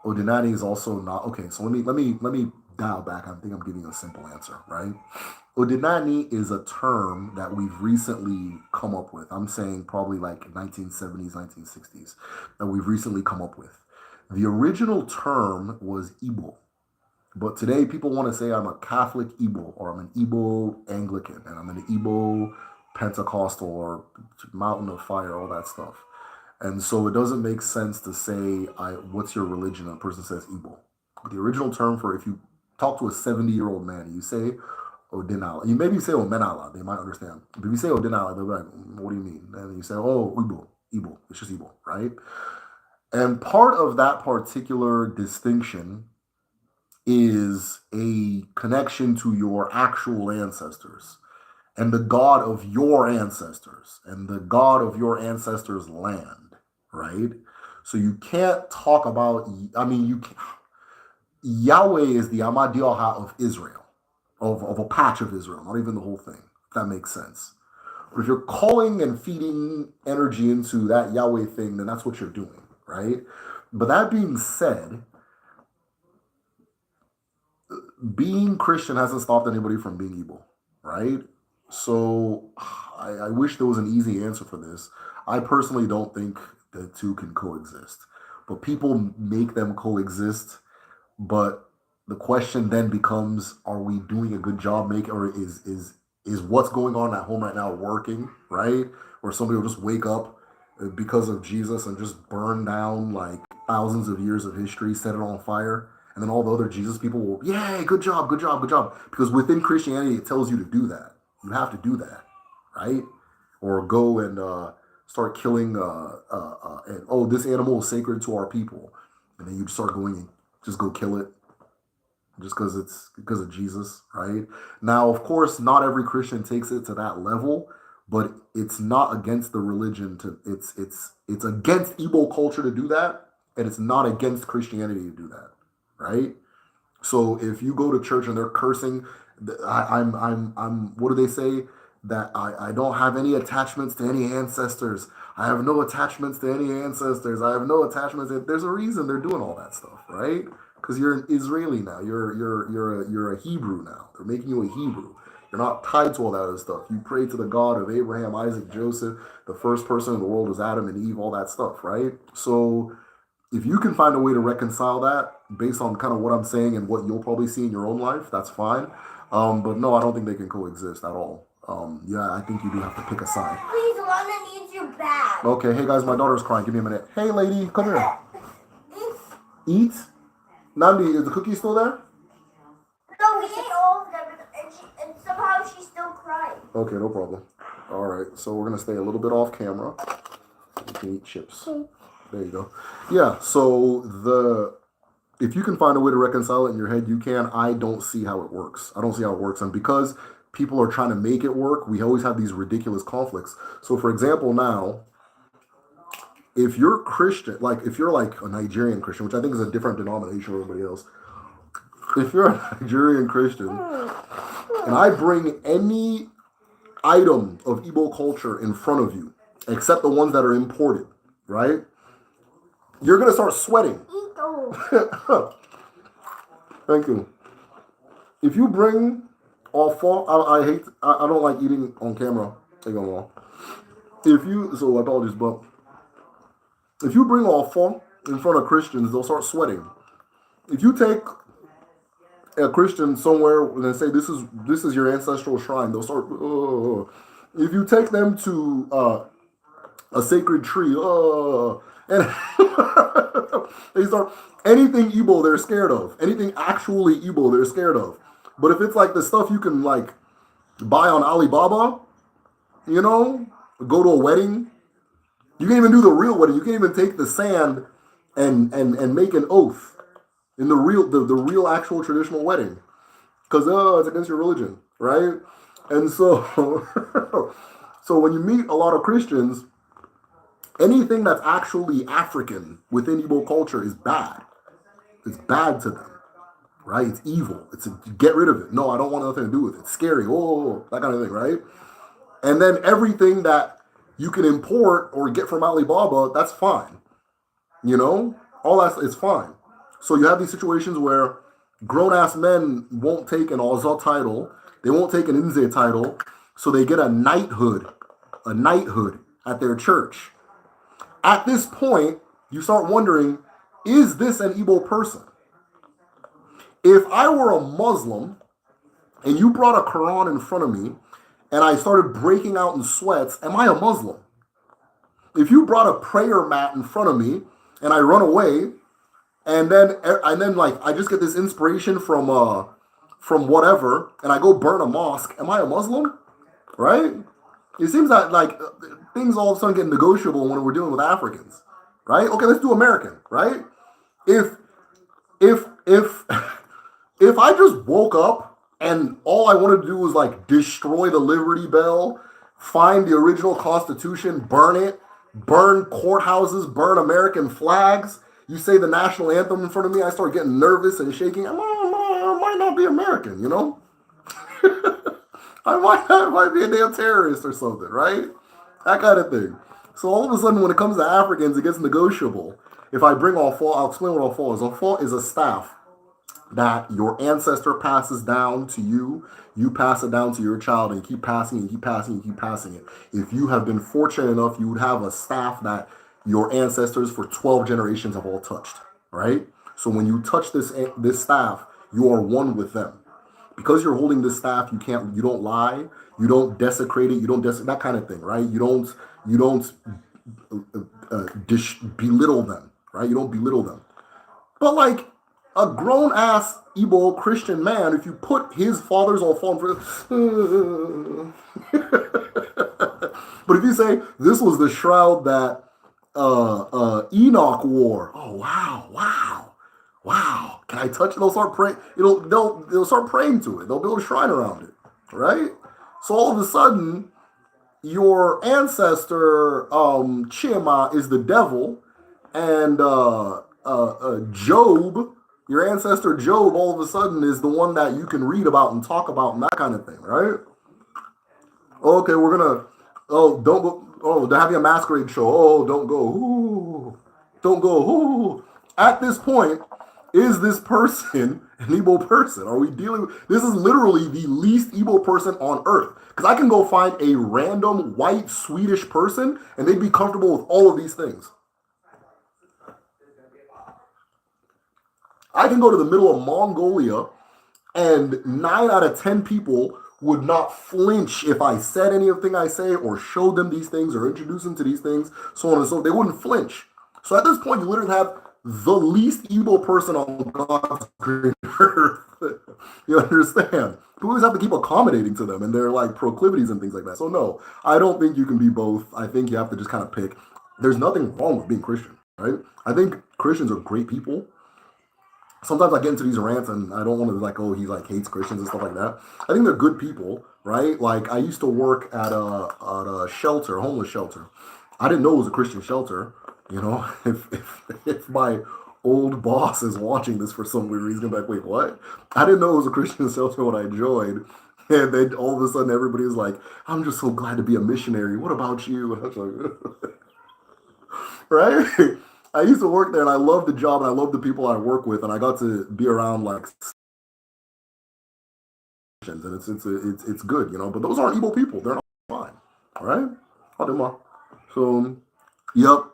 S1: Odinani is also not okay. So let me dial back. I think I'm giving a simple answer, right? Odinani is a term that we've recently come up with. I'm saying probably like 1970s, 1960s, that we've recently come up with. The original term was Igbo, but today people want to say I'm a Catholic Igbo or I'm an Igbo Anglican and I'm an Igbo Pentecostal or Mountain of Fire, all that stuff. And so it doesn't make sense to say, what's your religion? And a person says Igbo. The original term for if you talk to a 70-year-old man, you say Odinala. You maybe say Omenala, they might understand. But if you say Odinala, they'll be like, what do you mean? And you say, oh, Igbo, Igbo. It's just Igbo, right? And part of that particular distinction is a connection to your actual ancestors and the God of your ancestors and the God of your ancestors' land, right? So you can't talk about, I mean, Yahweh is the Amadioha of Israel, of a patch of Israel, not even the whole thing, if that makes sense. But if you're calling and feeding energy into that Yahweh thing, then that's what you're doing, right? But that being said, being Christian hasn't stopped anybody from being evil, right? So I wish there was an easy answer for this. I personally don't think the two can coexist, but people make them coexist. But the question then becomes: are we doing a good job making, or is what's going on at home right now working, right? Or somebody will just wake up because of Jesus and just burn down like thousands of years of history, set it on fire, and then all the other Jesus people will, yay, good job, good job, good job. Because within Christianity, it tells you to do that. You have to do that, right? Or go and start killing. And oh, this animal is sacred to our people, and then you start going and just go kill it just because it's because of Jesus, right? Now, of course, not every Christian takes it to that level, but it's not against the religion to it's against Igbo culture to do that, and it's not against Christianity to do that, right? So if you go to church and they're cursing, I'm what do they say? That I don't have any attachments to any ancestors. I have no attachments to any ancestors. I have no attachments. There's a reason they're doing all that stuff, right? Because you're an Israeli now. You're a Hebrew now. They're making you a Hebrew. You're not tied to all that other stuff. You pray to the God of Abraham, Isaac, Joseph. The first person in the world was Adam and Eve. All that stuff, right? So if you can find a way to reconcile that based on kind of what I'm saying and what you'll probably see in your own life, that's fine. But no, I don't think they can coexist at all. Yeah, I think you do have to pick a side.
S2: Please, Lana needs your bag.
S1: Okay, hey guys, my daughter's crying. Give me a minute. Hey lady, come here. Eat? Nandi, is the cookie still there?
S2: No, we ate all of them, and somehow she's still crying.
S1: Okay, no problem. All right, so we're gonna stay a little bit off camera. You can eat chips. There you go. Yeah, so if you can find a way to reconcile it in your head, you can. I don't see how it works. I don't see how it works. And because people are trying to make it work, we always have these ridiculous conflicts. So, for example, now, if you're Christian, like if you're like a Nigerian Christian, which I think is a different denomination from everybody else, if you're a Nigerian Christian and I bring any item of Igbo culture in front of you, except the ones that are imported, right? You're going to start sweating. Thank you. If you bring all four, I don't like eating on camera. Hang on. So apologies, but if you bring all four in front of Christians, they'll start sweating. If you take a Christian somewhere and say this is your ancestral shrine, they'll start. If you take them to a sacred tree, and they start anything Igbo they're scared of. Anything actually Igbo they're scared of. But if it's like the stuff you can like buy on Alibaba, go to a wedding, You can't even do the real wedding. You can't even take the sand and make an oath in the real actual traditional wedding because it's against your religion, right? And so so when you meet a lot of Christians, anything that's actually African within Igbo culture is bad. It's bad to them, right? It's evil. Get rid of it. No, I don't want nothing to do with it. It's scary. Oh, that kind of thing, right? And then everything that you can import or get from Alibaba, that's fine. You know, all that is fine. So you have these situations where grown ass men won't take an Oza title, they won't take an Inze title, so they get a knighthood at their church. At this point, you start wondering, is this an Igbo person? If I were a Muslim and you brought a Quran in front of me and I started breaking out in sweats, am I a Muslim? If you brought a prayer mat in front of me and I run away, and then like I just get this inspiration from whatever, and I go burn a mosque, am I a Muslim? Right? It seems that like things all of a sudden get negotiable when we're dealing with Africans, right? Okay, let's do American, right? If if if I just woke up and all I wanted to do was like destroy the Liberty Bell, find the original Constitution, burn it, burn courthouses, burn American flags. You say the national anthem in front of me, I start getting nervous and shaking. I might not be American, you know? I might be a damn terrorist or something, right? That kind of thing. So all of a sudden, when it comes to Africans, it gets negotiable. If I bring all fall, I'll explain what all fall is. All fall is a staff that your ancestor passes down to you. You pass it down to your child, and you keep passing and keep passing and keep passing it. If you have been fortunate enough, you would have a staff that your ancestors for 12 generations have all touched, right? So when you touch this staff, you are one with them. Because you're holding this staff, you don't lie, you don't desecrate it, that kind of thing, right? You don't belittle them, right? You don't belittle them. But like a grown ass Igbo Christian man, if you put his fathers all fallen for, but if you say this was the shroud that Enoch wore, oh wow, wow, wow, can I touch it? They'll start praying. They'll start praying to it. They'll build a shrine around it, right? So all of a sudden, your ancestor Chima is the devil, and Job, your ancestor Job, all of a sudden is the one that you can read about and talk about and that kind of thing, right? Okay, we're gonna. Oh, don't go. Oh, they're having a masquerade show. Oh, don't go. Ooh, don't go. Ooh. At this point, is this person an Igbo person? Are we dealing? This is literally the least Igbo person on earth. Because I can go find a random white Swedish person and they'd be comfortable with all of these things. I can go to the middle of Mongolia and 9 out of 10 people would not flinch if I said anything I say or showed them these things or introduced them to these things, so on and so forth. They wouldn't flinch. So at this point, you literally have the least evil person on God's green earth. You understand? We always have to keep accommodating to them and their like proclivities and things like that. So no, I don't think you can be both. I think you have to just kind of pick. There's nothing wrong with being Christian, right? I think Christians are great people. Sometimes I get into these rants and I don't want to like, oh, he like hates Christians and stuff like that. I think they're good people, right? Like I used to work at a shelter, a homeless shelter. I didn't know it was a Christian shelter. You know, if my old boss is watching this for some weird reason, like, wait, what? I didn't know it was a Christian shelter when I joined. And then all of a sudden everybody's like, I'm just so glad to be a missionary. What about you? And I was like, right? I used to work there and I loved the job and I loved the people I work with and I got to be around like and it's good, you know. But those aren't evil people. They're not fine. All right? So, yep.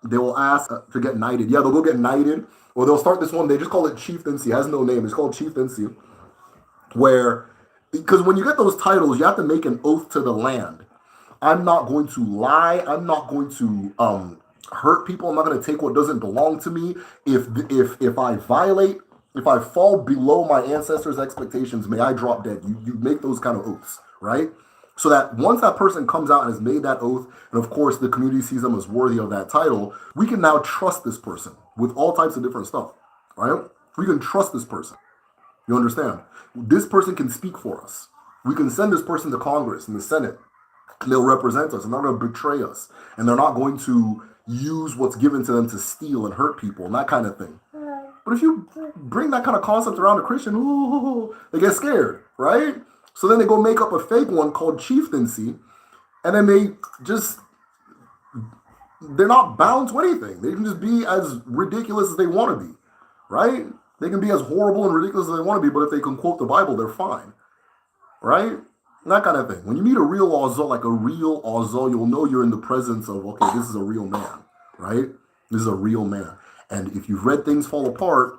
S1: They will ask to get knighted. Yeah, they'll go get knighted. Or they'll start this one. They just call it chieftaincy. It has no name. It's called chieftaincy. Where, because when you get those titles, you have to make an oath to the land. I'm not going to lie. I'm not going to hurt people. I'm not going to take what doesn't belong to me. If I violate, if I fall below my ancestors' expectations, may I drop dead. You make those kind of oaths, right? So that once that person comes out and has made that oath, and of course the community sees them as worthy of that title, we can now trust this person with all types of different stuff, right? We can trust this person. You understand? This person can speak for us. We can send this person to Congress and the Senate, and they'll represent us, and they're not going to betray us, and they're not going to use what's given to them to steal and hurt people and that kind of thing. But if you bring that kind of concept around a Christian, ooh, they get scared, right? So then they go make up a fake one called chieftaincy, and then they're not bound to anything. They can just be as ridiculous as they want to be, right? They can be as horrible and ridiculous as they want to be, but if they can quote the Bible, they're fine, right? That kind of thing. When you meet a real Ozol, like a real Ozol, you'll know you're in the presence of, okay, this is a real man, right? This is a real man. And if you've read Things Fall Apart,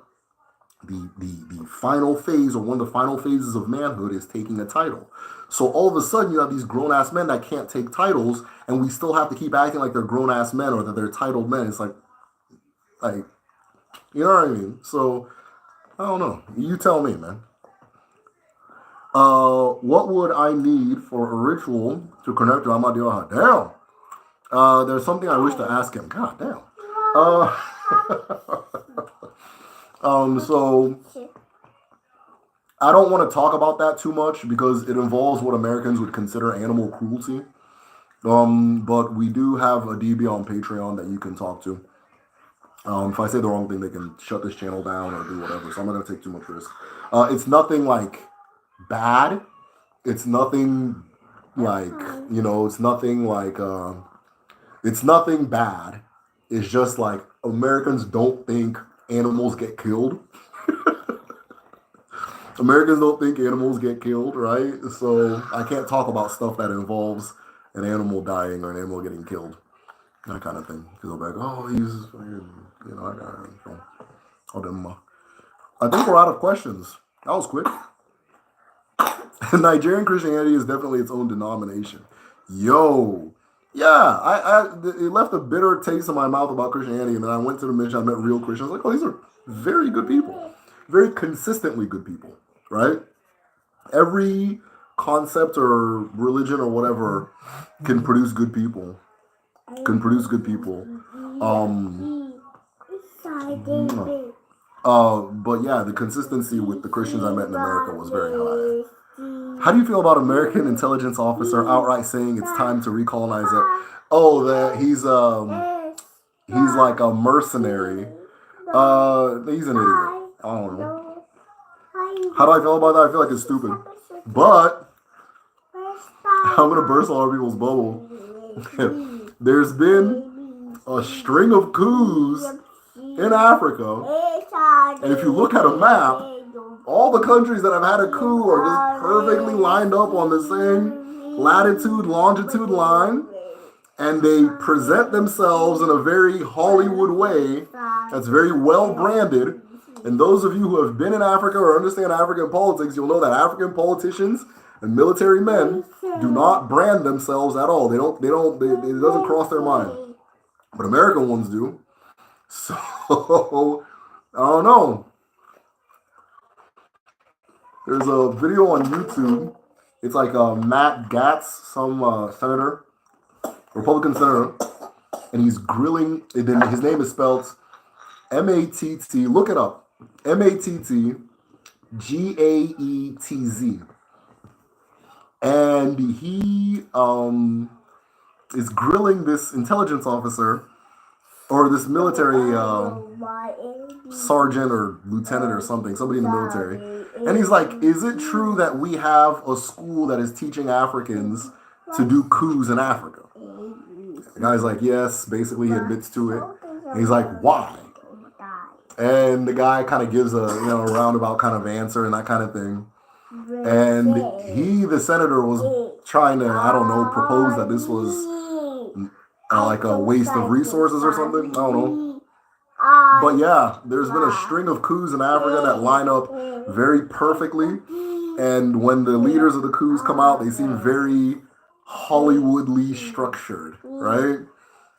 S1: the final phase, or one of the final phases of manhood, is taking a title. So all of a sudden you have these grown-ass men that can't take titles, and we still have to keep acting like they're grown-ass men or that they're titled men. It's like, you know what I mean? So, I don't know. You tell me, man. What would I need for a ritual to connect to Amadioha? Damn. There's something I wish to ask him. God damn. Uh, so I don't want to talk about that too much because it involves what Americans would consider animal cruelty. But we do have a DB on Patreon that you can talk to. If I say the wrong thing, they can shut this channel down or do whatever. So I'm not going to take too much risk. It's nothing like bad. It's nothing like, it's nothing bad. It's just like Americans don't think animals get killed. Americans don't think animals get killed, right? So I can't talk about stuff that involves an animal dying or an animal getting killed. That kind of thing. Because they'll be like, oh, he's fucking, I got it. I think we're out of questions. That was quick. Nigerian Christianity is definitely its own denomination. Yo. Yeah, it left a bitter taste in my mouth about Christianity, and then I went to the mission, I met real Christians. I was like, oh, these are very good people. Very consistently good people, right? Every concept or religion or whatever can produce good people. But yeah, the consistency with the Christians I met in America was very high. How do you feel about American intelligence officer outright saying it's time to recolonize it? Oh, that he's like a mercenary. He's an idiot. I don't know. How do I feel about that? I feel like it's stupid. But I'm gonna burst all other people's bubble. There's been a string of coups in Africa, and if you look at a map, all the countries that have had a coup are just perfectly lined up on the same latitude, longitude line, and they present themselves in a very Hollywood way that's very well branded. And those of you who have been in Africa or understand African politics, you'll know that African politicians and military men do not brand themselves at all. It doesn't cross their mind. But American ones do. So, I don't know. There's a video on YouTube. It's like Matt Gaetz, some senator, Republican senator, and he's grilling. His name is spelled M-A-T-T. Look it up. M-A-T-T Gaetz. And he is grilling this intelligence officer or this military sergeant or lieutenant or somebody in the military. And he's like, is it true that we have a school that is teaching Africans to do coups in Africa? The guy's like, yes, basically he admits to it. And he's like, why? And the guy kind of gives a roundabout kind of answer and that kind of thing. And the senator, was trying to, I don't know, propose that this was like a waste of resources or something. I don't know. But yeah, there's been a string of coups in Africa that line up very perfectly. And when the leaders of the coups come out, they seem very Hollywoodly structured, right?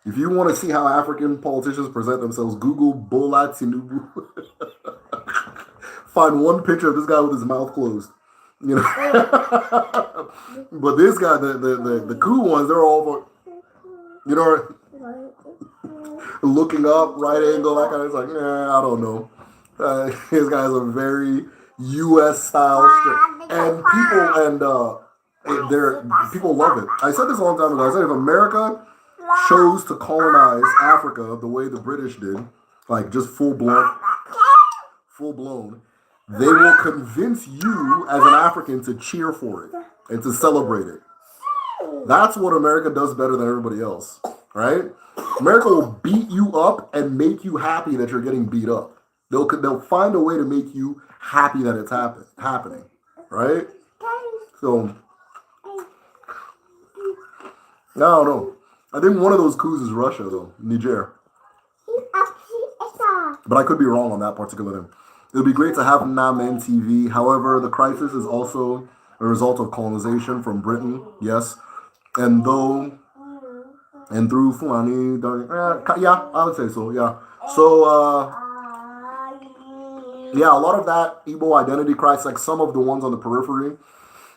S1: If you want to see how African politicians present themselves, Google Bola Tinubu. Find one picture of this guy with his mouth closed. You know, but this guy, the cool ones, they're all, you know, looking up, right angle, that kind of. It's like, I don't know. His guys are very U.S. style, and they're people love it. I said this a long time ago. I said if America chose to colonize Africa the way the British did, like just full blown, they will convince you as an African to cheer for it and to celebrate it. That's what America does better than everybody else, right? America will beat you up and make you happy that you're getting beat up. They'll find a way to make you happy that it's happening, right? So I don't know. I think one of those coups is Russia though, Niger, but I could be wrong on that particular thing. It would be great to have Namen TV. However, the crisis is also a result of colonization from Britain. Yes, and though and through Fulani, yeah, I would say so. Yeah. So, yeah, a lot of that Igbo identity crisis, like some of the ones on the periphery,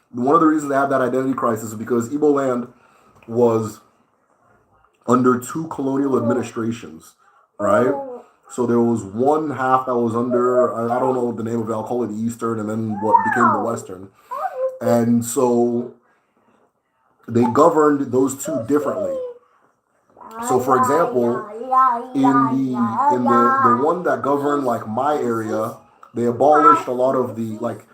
S1: one of the reasons they have that identity crisis is because Igbo land was under two colonial administrations, right? So there was one half that was under, I don't know the name of it, I'll call it the Eastern, and then what became the Western. And so they governed those two differently. So, for example, in the one that governed like my area, they abolished a lot of the like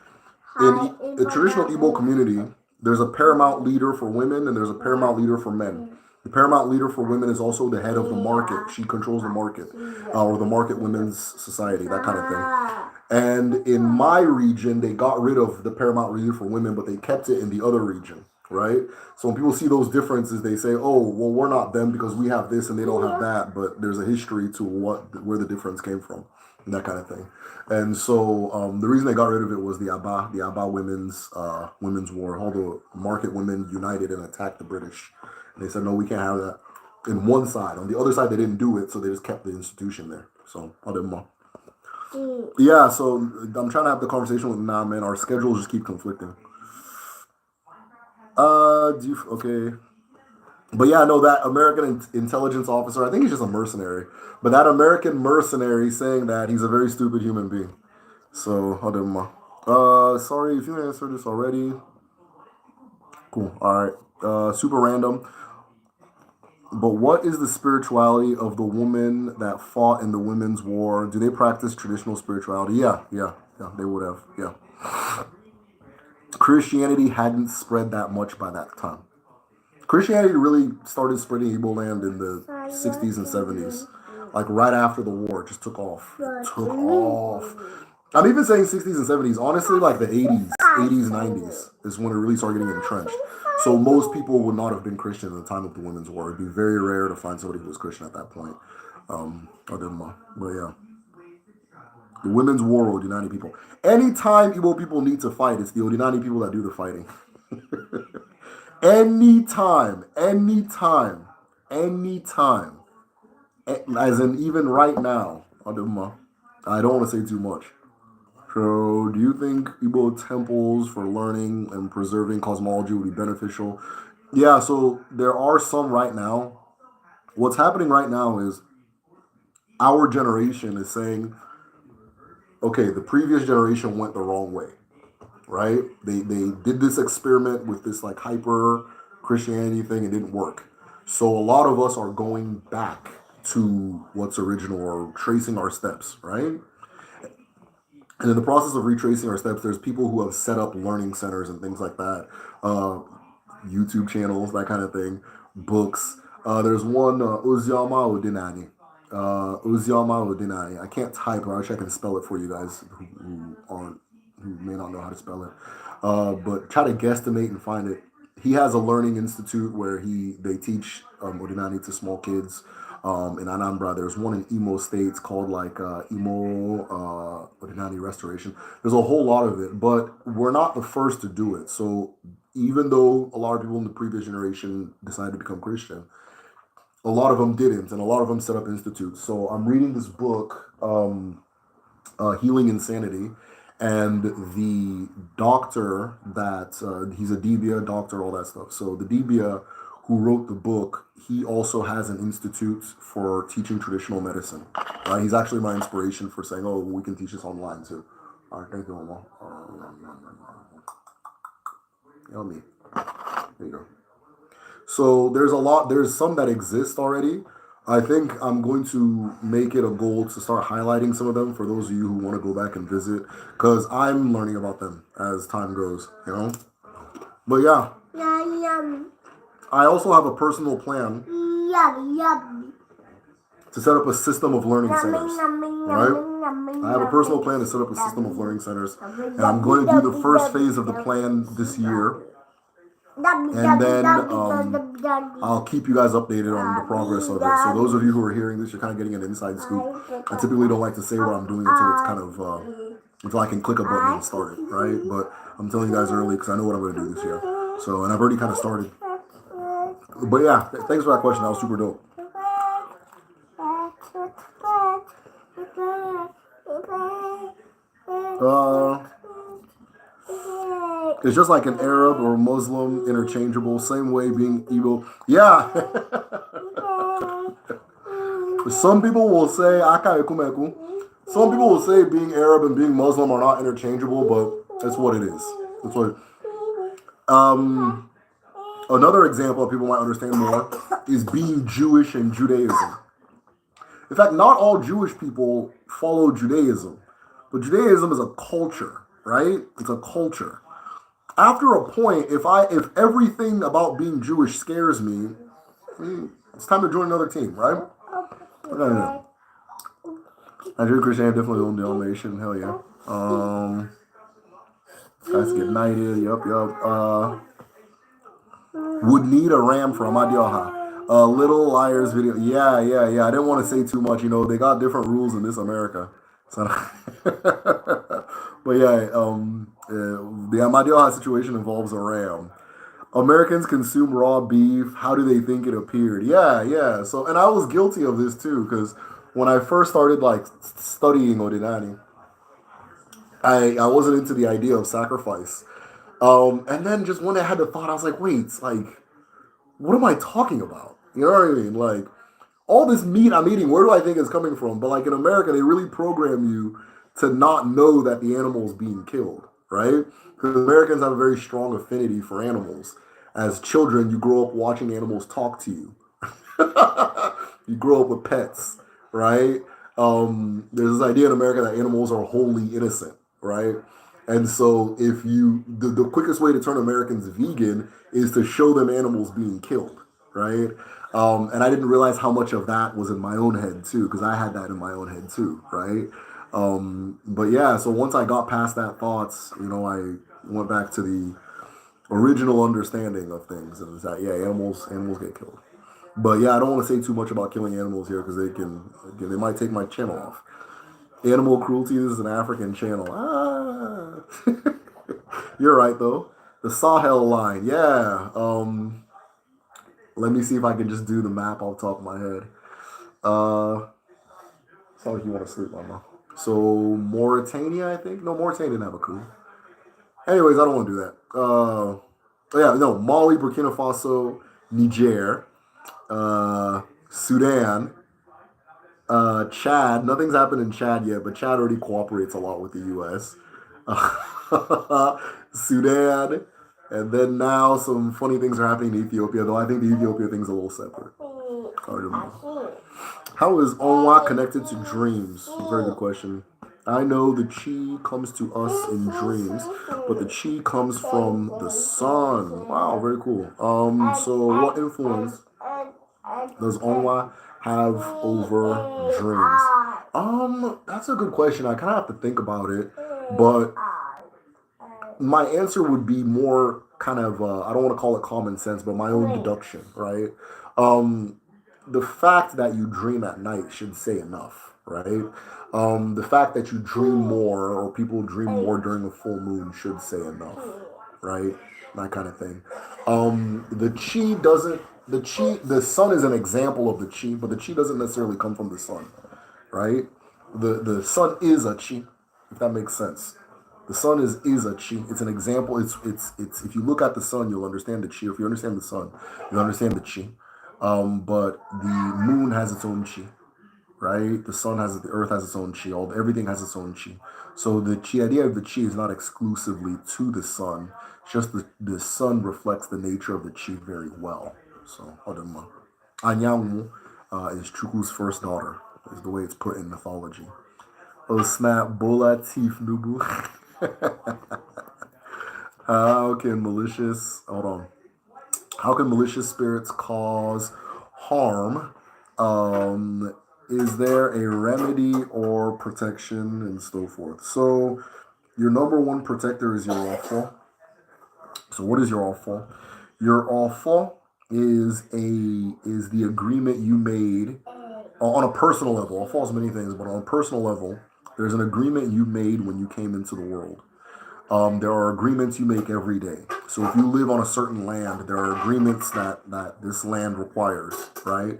S1: in the traditional Igbo community. There's a paramount leader for women and there's a paramount leader for men. The paramount leader for women is also the head of the market. She controls the market, or the market women's society, that kind of thing. And in my region, they got rid of the paramount leader for women, but they kept it in the other region, right? So when people see those differences, they say, "Oh, well, we're not them because we have this and they don't have that." But there's a history to where the difference came from, and that kind of thing. And so the reason they got rid of it was the Aba women's war. All the market women united and attacked the British. And they said, "No, we can't have that." In one side, on the other side, they didn't do it, so they just kept the institution there. So I didn't know. Yeah, so I'm trying to have the conversation with man. Our schedules just keep conflicting. Okay. But yeah, no, that American intelligence officer, I think he's just a mercenary. But that American mercenary saying that he's a very stupid human being. So, sorry if you answered this already. Cool. All right. Super random. But what is the spirituality of the woman that fought in the women's war? Do they practice traditional spirituality? Yeah. They would have. Yeah. Christianity hadn't spread that much by that time. Christianity really started spreading Igbo land in the 60s and 70s. Like right after the war, it just took off. It took off. I'm even saying 60s and 70s. Honestly, like the 80s, 90s is when it really started getting entrenched. So most people would not have been Christian at the time of the women's war. It'd be very rare to find somebody who was Christian at that point. But yeah. The women's war, Odinani people. Anytime Igbo people need to fight, it's the Odinani people that do the fighting. anytime. As in even right now, I don't want to say too much. So, do you think Igbo temples for learning and preserving cosmology would be beneficial? Yeah, so there are some right now. What's happening right now is our generation is saying, okay, the previous generation went the wrong way, right? They did this experiment with this like hyper Christianity thing. It didn't work. So a lot of us are going back to what's original or tracing our steps, right? And in the process of retracing our steps, there's people who have set up learning centers and things like that, YouTube channels, that kind of thing, books. There's one, Uziama Odinani. Uziama Odinani. I can't type, or I wish I can spell it for you guys who may not know how to spell it. But try to guesstimate and find it. He has a learning institute where they teach Odinani to small kids. In Anambra, there's one in Imo states called like Imo Odinani Restoration. There's a whole lot of it, but we're not the first to do it. So even though a lot of people in the previous generation decided to become Christian, a lot of them didn't, and a lot of them set up institutes. So I'm reading this book, Healing Insanity, And the doctor that he's a DBA doctor, all that stuff. So the DBA who wrote the book, he also has an institute for teaching traditional medicine. He's actually my inspiration for saying, "Oh, we can teach this online too." All right, thank you, Omar. Help me. There you go. So there's a lot. There's some that exist already. I think I'm going to make it a goal to start highlighting some of them for those of you who want to go back and visit, because I'm learning about them as time goes. You know. But yeah, I also have a personal plan to set up a system of learning centers. Right? I have a personal plan to set up a system of learning centers, and I'm going to do the first phase of the plan this year. And then I'll keep you guys updated on the progress of it. So those of you who are hearing this, you're kind of getting an inside scoop. I typically don't like to say what I'm doing until it's kind of until I can click a button and start it, right? But I'm telling you guys early because I know what I'm going to do this year. So, and I've already kind of started. But yeah, thanks for that question. That was super dope. It's just like an Arab or Muslim interchangeable, same way being evil. Yeah. Some people will say, some people will say being Arab and being Muslim are not interchangeable, but that's what it is. That's what. Another example people might understand more is being Jewish and Judaism. In fact, not all Jewish people follow Judaism, but Judaism is a culture, right? It's a culture. After a point, if everything about being Jewish scares me, it's time to join another team, right? Okay. Nigerian Christianity definitely own denomination. Hell yeah. Guys get knighted. Yup. Would need a ram for Amadioha. Little Liars video. Yeah. I didn't want to say too much. You know, they got different rules in this America. So, but yeah, the Amadioha situation involves a ram. Americans consume raw beef. How do they think it appeared? Yeah. So, and I was guilty of this too, because when I first started like studying Odinani, I wasn't into the idea of sacrifice. And then just when I had the thought, I was like, wait, like, what am I talking about? You know what I mean? Like, all this meat I'm eating, where do I think it's coming from? But like in America, they really program you to not know that the animal is being killed, right? Because Americans have a very strong affinity for animals. As children, you grow up watching animals talk to you. You grow up with pets, right? There's this idea in America that animals are wholly innocent, right? And so if the quickest way to turn Americans vegan is to show them animals being killed, right? And I didn't realize how much of that was in my own head too, because I had that in my own head too, right? But yeah, so once I got past that thoughts, I went back to the original understanding of things, and it's that animals get killed. But yeah, I don't want to say too much about killing animals here because they might take my channel off. Animal cruelty. This is an African channel. You're right though. The Sahel line. Yeah. Let me see if I can just do the map off the top of my head. It's not like you want to sleep, Mama. So Mauritania, I think. No, Mauritania didn't have a coup. Anyways, I don't want to do that. Mali, Burkina Faso, Niger, Sudan, Chad. Nothing's happened in Chad yet, but Chad already cooperates a lot with the U.S. Sudan, and then now some funny things are happening in Ethiopia, though I think the Ethiopia thing's a little separate. How is Onwa connected to dreams? Very good question. I know the chi comes to us in dreams, but the chi comes from the sun. Wow, very cool. So what influence does Onwa have over dreams? That's a good question. I kind of have to think about it, but my answer would be more kind of I don't want to call it common sense, but my own deduction, right? The fact that you dream at night should say enough, right? The fact that you dream more or people dream more during a full moon should say enough, right? That kind of thing. The chi doesn't. The sun is an example of the chi, but the chi doesn't necessarily come from the sun, right? The sun is a chi, if that makes sense. The sun is a chi. It's an example. It's. If you look at the sun, you'll understand the chi. If you understand the sun, you understand the chi. But the moon has its own chi, right? The sun has the earth has its own chi. Everything has its own chi. So the chi idea of the chi is not exclusively to the sun. It's just the sun reflects the nature of the chi very well. So Odema. Anyanwu is Chukwu's first daughter, is the way it's put in mythology. Oh snap, Bola Teeth Nubu. How can malicious hold on? How can malicious spirits cause harm? Is there a remedy or protection and so forth? So your number one protector is your awful. So what is your awful? Your awful is the agreement you made on a personal level. Awful is many things, but on a personal level, there's an agreement you made when you came into the world. There are agreements you make every day. So if you live on a certain land, there are agreements that this land requires, right?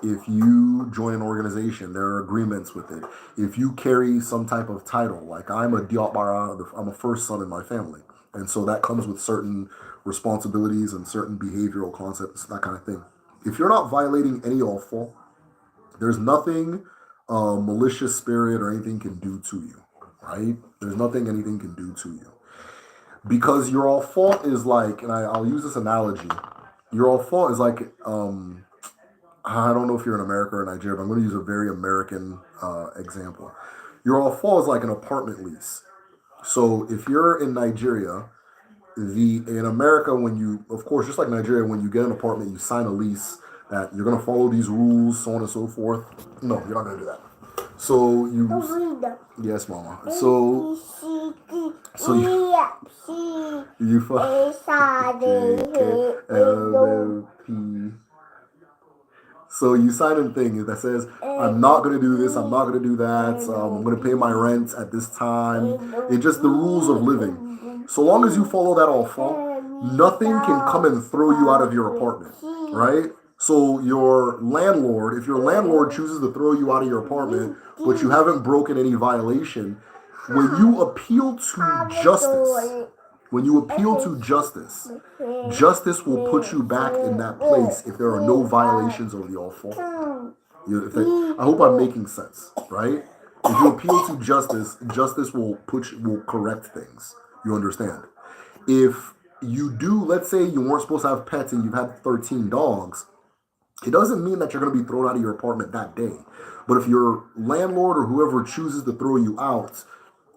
S1: If you join an organization, there are agreements with it. If you carry some type of title, like I'm a Diopbara, I'm a first son in my family. And so that comes with certain responsibilities and certain behavioral concepts, that kind of thing. If you're not violating any awful, there's nothing malicious spirit or anything can do to you, right? There's nothing anything can do to you. Because your all fault is like, and I'll use this analogy. Your all fault is like, I don't know if you're in America or Nigeria, but I'm going to use a very American example. Your all fault is like an apartment lease. So if you're in Nigeria, the in America, when you, of course, just like Nigeria, when you get an apartment, you sign a lease that you're gonna follow these rules, so on and so forth. No, you're not gonna do that. So you, yes, Mama. So you So you sign a thing that says, I'm not going to do this, I'm not going to do that, I'm going to pay my rent at this time. It's just the rules of living. So long as you follow that awful, nothing can come and throw you out of your apartment, right? So your landlord, if your landlord chooses to throw you out of your apartment, but you haven't broken any violation, when you appeal to justice, when you appeal to justice, justice will put you back in that place if there are no violations of the awful. I hope I'm making sense, right? If you appeal to justice, justice will correct things. You understand? If you do, let's say you weren't supposed to have pets and you've had 13 dogs, it doesn't mean that you're going to be thrown out of your apartment that day. But if your landlord or whoever chooses to throw you out,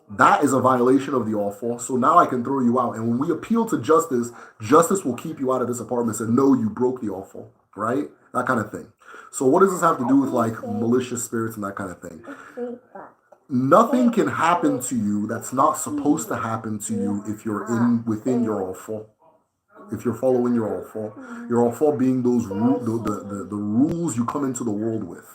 S1: that is a violation of the awful. So now I can throw you out. And when we appeal to justice, justice will keep you out of this apartment and say, no, you broke the awful, right? That kind of thing. So what does this have to do with like malicious spirits and that kind of thing? Nothing can happen to you that's not supposed to happen to you if you're in within your awful. If you're following your awful being those the rules you come into the world with,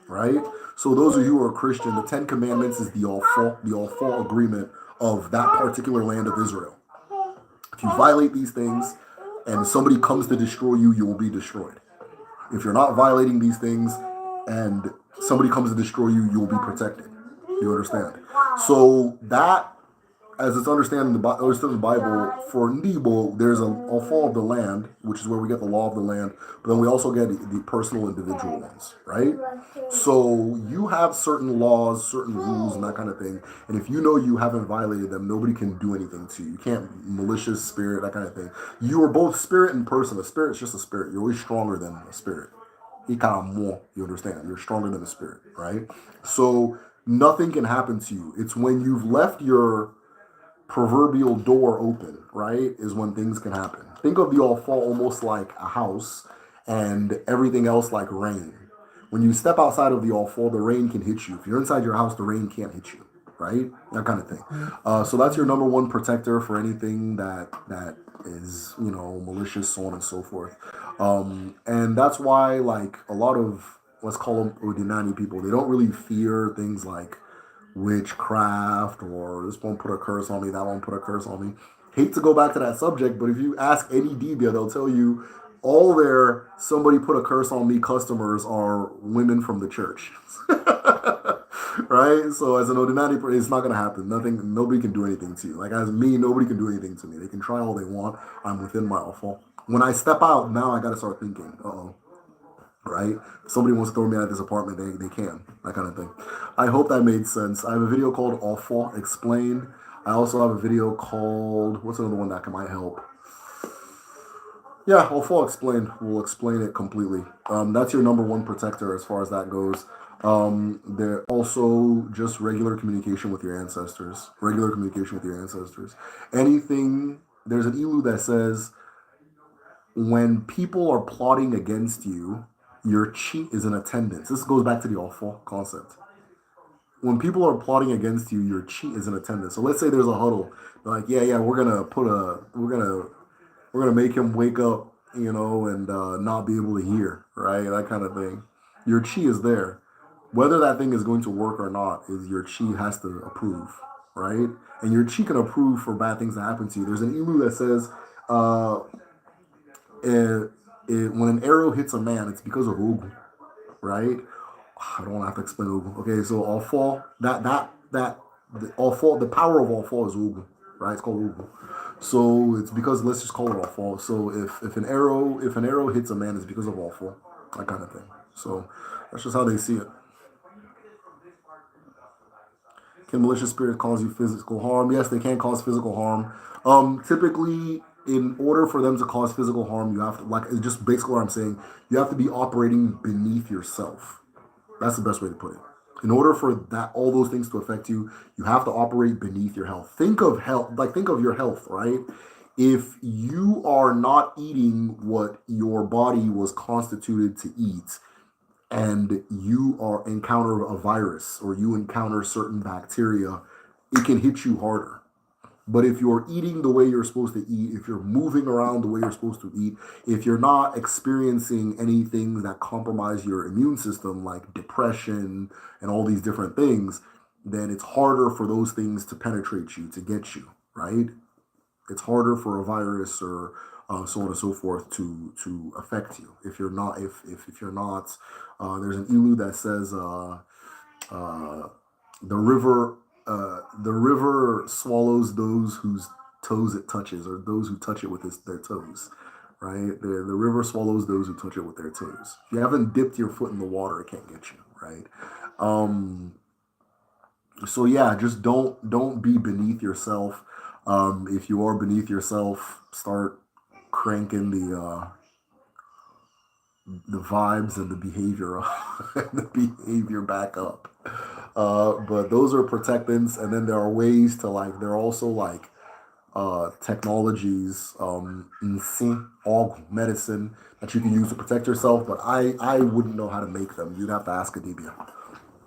S1: right? So those of you who are Christian, the Ten Commandments is the all-full agreement of that particular land of Israel. If you violate these things and somebody comes to destroy you, you will be destroyed. If you're not violating these things and somebody comes to destroy you, you will be protected. You understand? So that, as it's understood in the Bible, for Nebo, there's a fall of the land, which is where we get the law of the land, but then we also get the personal individual ones, right? So you have certain laws, certain rules, and that kind of thing. And if you know you haven't violated them, nobody can do anything to you. You can't malicious spirit, that kind of thing. You are both spirit and person. A spirit's just a spirit. You're always stronger than a spirit. You understand? You're stronger than a spirit, right? So nothing can happen to you. It's when you've left your proverbial door open, right, is when things can happen. Think of the all fall almost like a house and everything else like rain. When you step outside of the all fall, the rain can hit you. If you're inside your house, the rain can't hit you, right? That kind of thing. So that's your number one protector for anything that is, malicious, so on and so forth. And that's why, like, a lot of, let's call them Odinani people, they don't really fear things like witchcraft or this one put a curse on me, that one put a curse on me. Hate to go back to that subject, but if you ask any Debia, they'll tell you all their somebody put a curse on me customers are women from the church. right? So as an Odinani, it's not gonna happen. Nothing, nobody can do anything to you. Like as me, nobody can do anything to me. They can try all they want. I'm within my awful. When I step out, now I gotta start thinking, oh, right? If somebody wants to throw me out of this apartment, they can. That kind of thing. I hope that made sense. I have a video called Awful Explained. I also have a video called, what's another one that might help? Yeah, Awful Explained. We'll explain it completely. That's your number one protector as far as that goes. There also just regular communication with your ancestors. Regular communication with your ancestors. Anything, there's an ilu that says, when people are plotting against you, your chi is in attendance. This goes back to the awful concept. When people are plotting against you, your chi is in attendance. So let's say there's a huddle. They're like, yeah, we're gonna make him wake up, and not be able to hear, right? That kind of thing. Your chi is there. Whether that thing is going to work or not is your chi has to approve, right? And your chi can approve for bad things to happen to you. There's an ilu that says, uh, it, when an arrow hits a man, it's because of Ogun, right? I don't want to have to explain Ogun. Okay, so all fall all fall, the power of all fall is Ogun, right? It's called Ogun. So it's because, let's just call it all fall. So if an arrow hits a man, it's because of all fall, that kind of thing. So that's just how they see it. Can malicious spirits cause you physical harm? Yes, they can cause physical harm. Typically, in order for them to cause physical harm, you have to, like, it's just basically what I'm saying, you have to be operating beneath yourself. That's the best way to put it. In order for that, all those things to affect you, you have to operate beneath your health. Think of health, like think of your health, right? If you are not eating what your body was constituted to eat, and you are encounter a virus or you encounter certain bacteria, it can hit you harder. But if you're eating the way you're supposed to eat, if you're moving around the way you're supposed to eat, if you're not experiencing anything that compromise your immune system, like depression and all these different things, then it's harder for those things to penetrate you, to get you, right? It's harder for a virus or so on and so forth to affect you if you're not if you're not. There's an ilu that says uh, the river swallows those whose toes it touches, or those who touch it with their toes. Right, the river swallows those who touch it with their toes. If you haven't dipped your foot in the water, it can't get you. Right. Um, so yeah, just don't be beneath yourself. If you are beneath yourself, start cranking the vibes and the behavior the behavior back up. But those are protectants, and then there are ways to, like, there are also like technologies, all medicine that you can use to protect yourself. But I wouldn't know how to make them. You'd have to ask a DBA.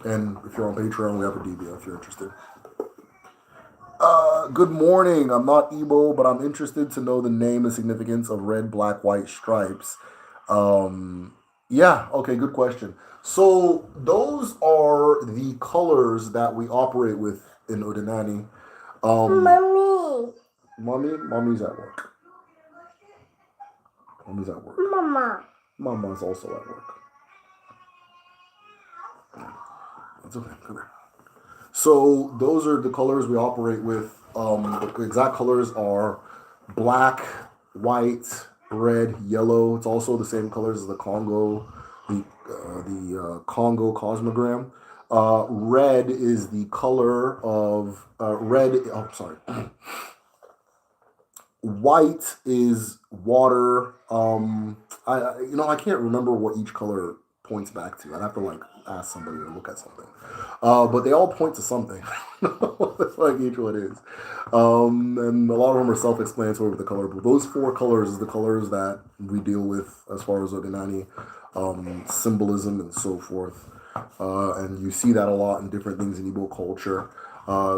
S1: And if you're on Patreon, we have a DBA if you're interested. Good morning. I'm not Igbo, but I'm interested to know the name and significance of red, black, white stripes. Um, yeah, okay, good question. So those are the colors that we operate with in Odinani.
S2: Mommy.
S1: Mommy's at work. Mommy's at work.
S2: Mama.
S1: Mama's also at work. That's okay. Come here. So those are the colors we operate with. The exact colors are black, white, red, yellow. It's also the same colors as the Congo cosmogram. Red is the color of red. Oh, sorry. White is water. I can't remember what each color points back to. I'd have to, like, ask somebody or look at something. But they all point to something. That's like each one is. And a lot of them are self-explanatory with the color. But those four colors is the colors that we deal with as far as Oginani, symbolism and so forth. And you see that a lot in different things in Igbo culture.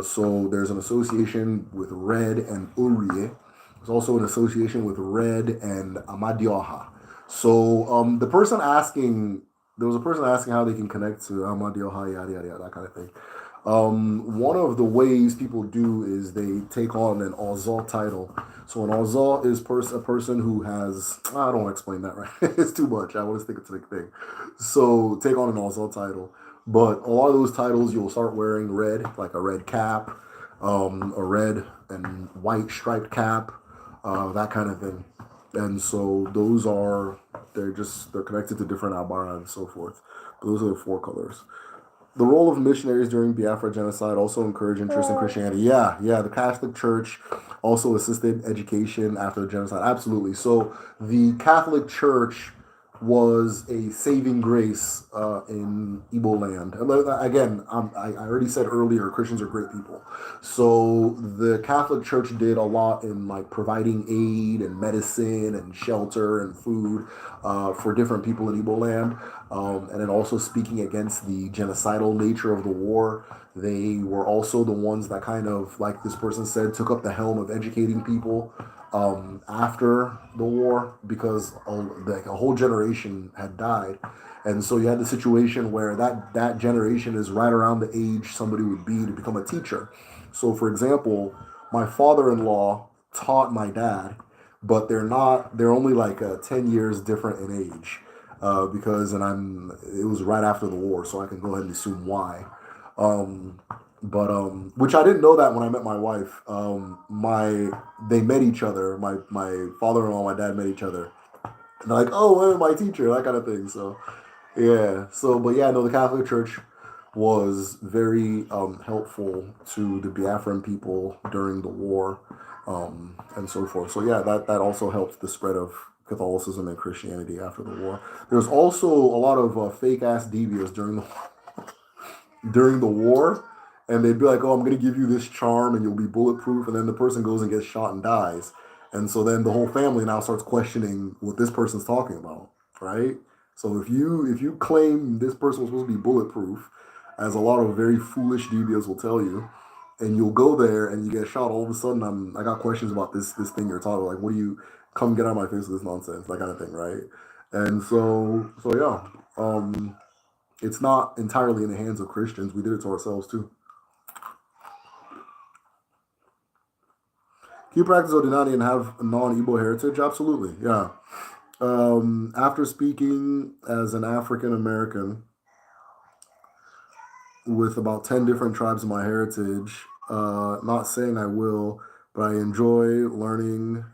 S1: So there's an association with red and Urie. There's also an association with red and Amadioha. So there was a person asking how they can connect to Amadioha, yada, yada, yada, that kind of thing. One of the ways people do is they take on an Ozo title. So an Ozo is a person who has, I don't want to explain that, right? It's too much. I want to stick it to the thing. So take on an Ozo title. But a lot of those titles, you'll start wearing red, like a red cap, a red and white striped cap, that kind of thing. And so they're connected to different Abara and so forth. But those are the four colors. The role of missionaries during Biafra genocide also encouraged interest in Christianity. Yeah, yeah. The Catholic Church also assisted education after the genocide. Absolutely. So the Catholic Church was a saving grace in Igbo land. And again, I already said earlier, Christians are great people. So the Catholic Church did a lot in like providing aid and medicine and shelter and food for different people in Igbo land, and then also speaking against the genocidal nature of the war. They were also the ones that kind of, like this person said, took up the helm of educating people after the war because like a whole generation had died. And so you had the situation where that generation is right around the age somebody would be to become a teacher. So, for example, my father-in-law taught my dad, but they're only like 10 years different in age it was right after the war, so I can go ahead and assume why. Um, but which I didn't know that when I met my wife. They met each other. My father-in-law, and my dad met each other. And they're like, oh, hey, my teacher, that kind of thing. So yeah. So, but yeah, no, the Catholic Church was very helpful to the Biafran people during the war, and so forth. So yeah, that also helped the spread of Catholicism and Christianity after the war. There's also a lot of fake ass devias during the war, and they'd be like, "Oh, I'm going to give you this charm, and you'll be bulletproof," and then the person goes and gets shot and dies, and so then the whole family now starts questioning what this person's talking about, right? So if you claim this person was supposed to be bulletproof, as a lot of very foolish deviants will tell you, and you'll go there and you get shot, all of a sudden I got questions about this thing you're talking about. Like, what do you come get out of my face with this nonsense, that kind of thing, right? And so yeah. It's not entirely in the hands of Christians. We did it to ourselves too. Can you practice Odinani and have non-Igbo heritage? Absolutely, yeah. After speaking as an African American with about 10 different tribes in my heritage, not saying I will, but I enjoy learning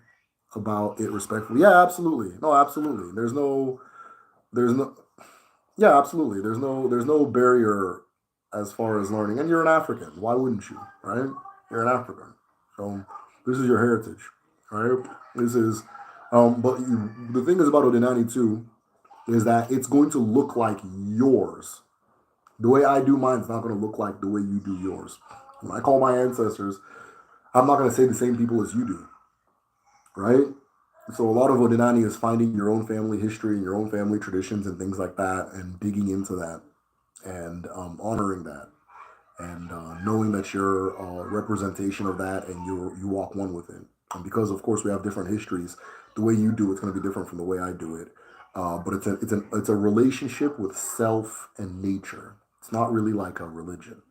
S1: about it respectfully. Yeah, absolutely. No, absolutely. There's no, yeah, absolutely. There's no barrier as far as learning. And you're an African. Why wouldn't you? Right? You're an African. So this is your heritage. Right? This is the thing is about Odinani too is that it's going to look like yours. The way I do mine is not going to look like the way you do yours. When I call my ancestors, I'm not going to say the same people as you do. Right? So a lot of Odinani is finding your own family history and your own family traditions and things like that and digging into that and honoring that and knowing that you're a representation of that and you walk one with it. And because of course we have different histories, the way you do it's going to be different from the way I do it. But it's a relationship with self and nature. It's not really like a religion.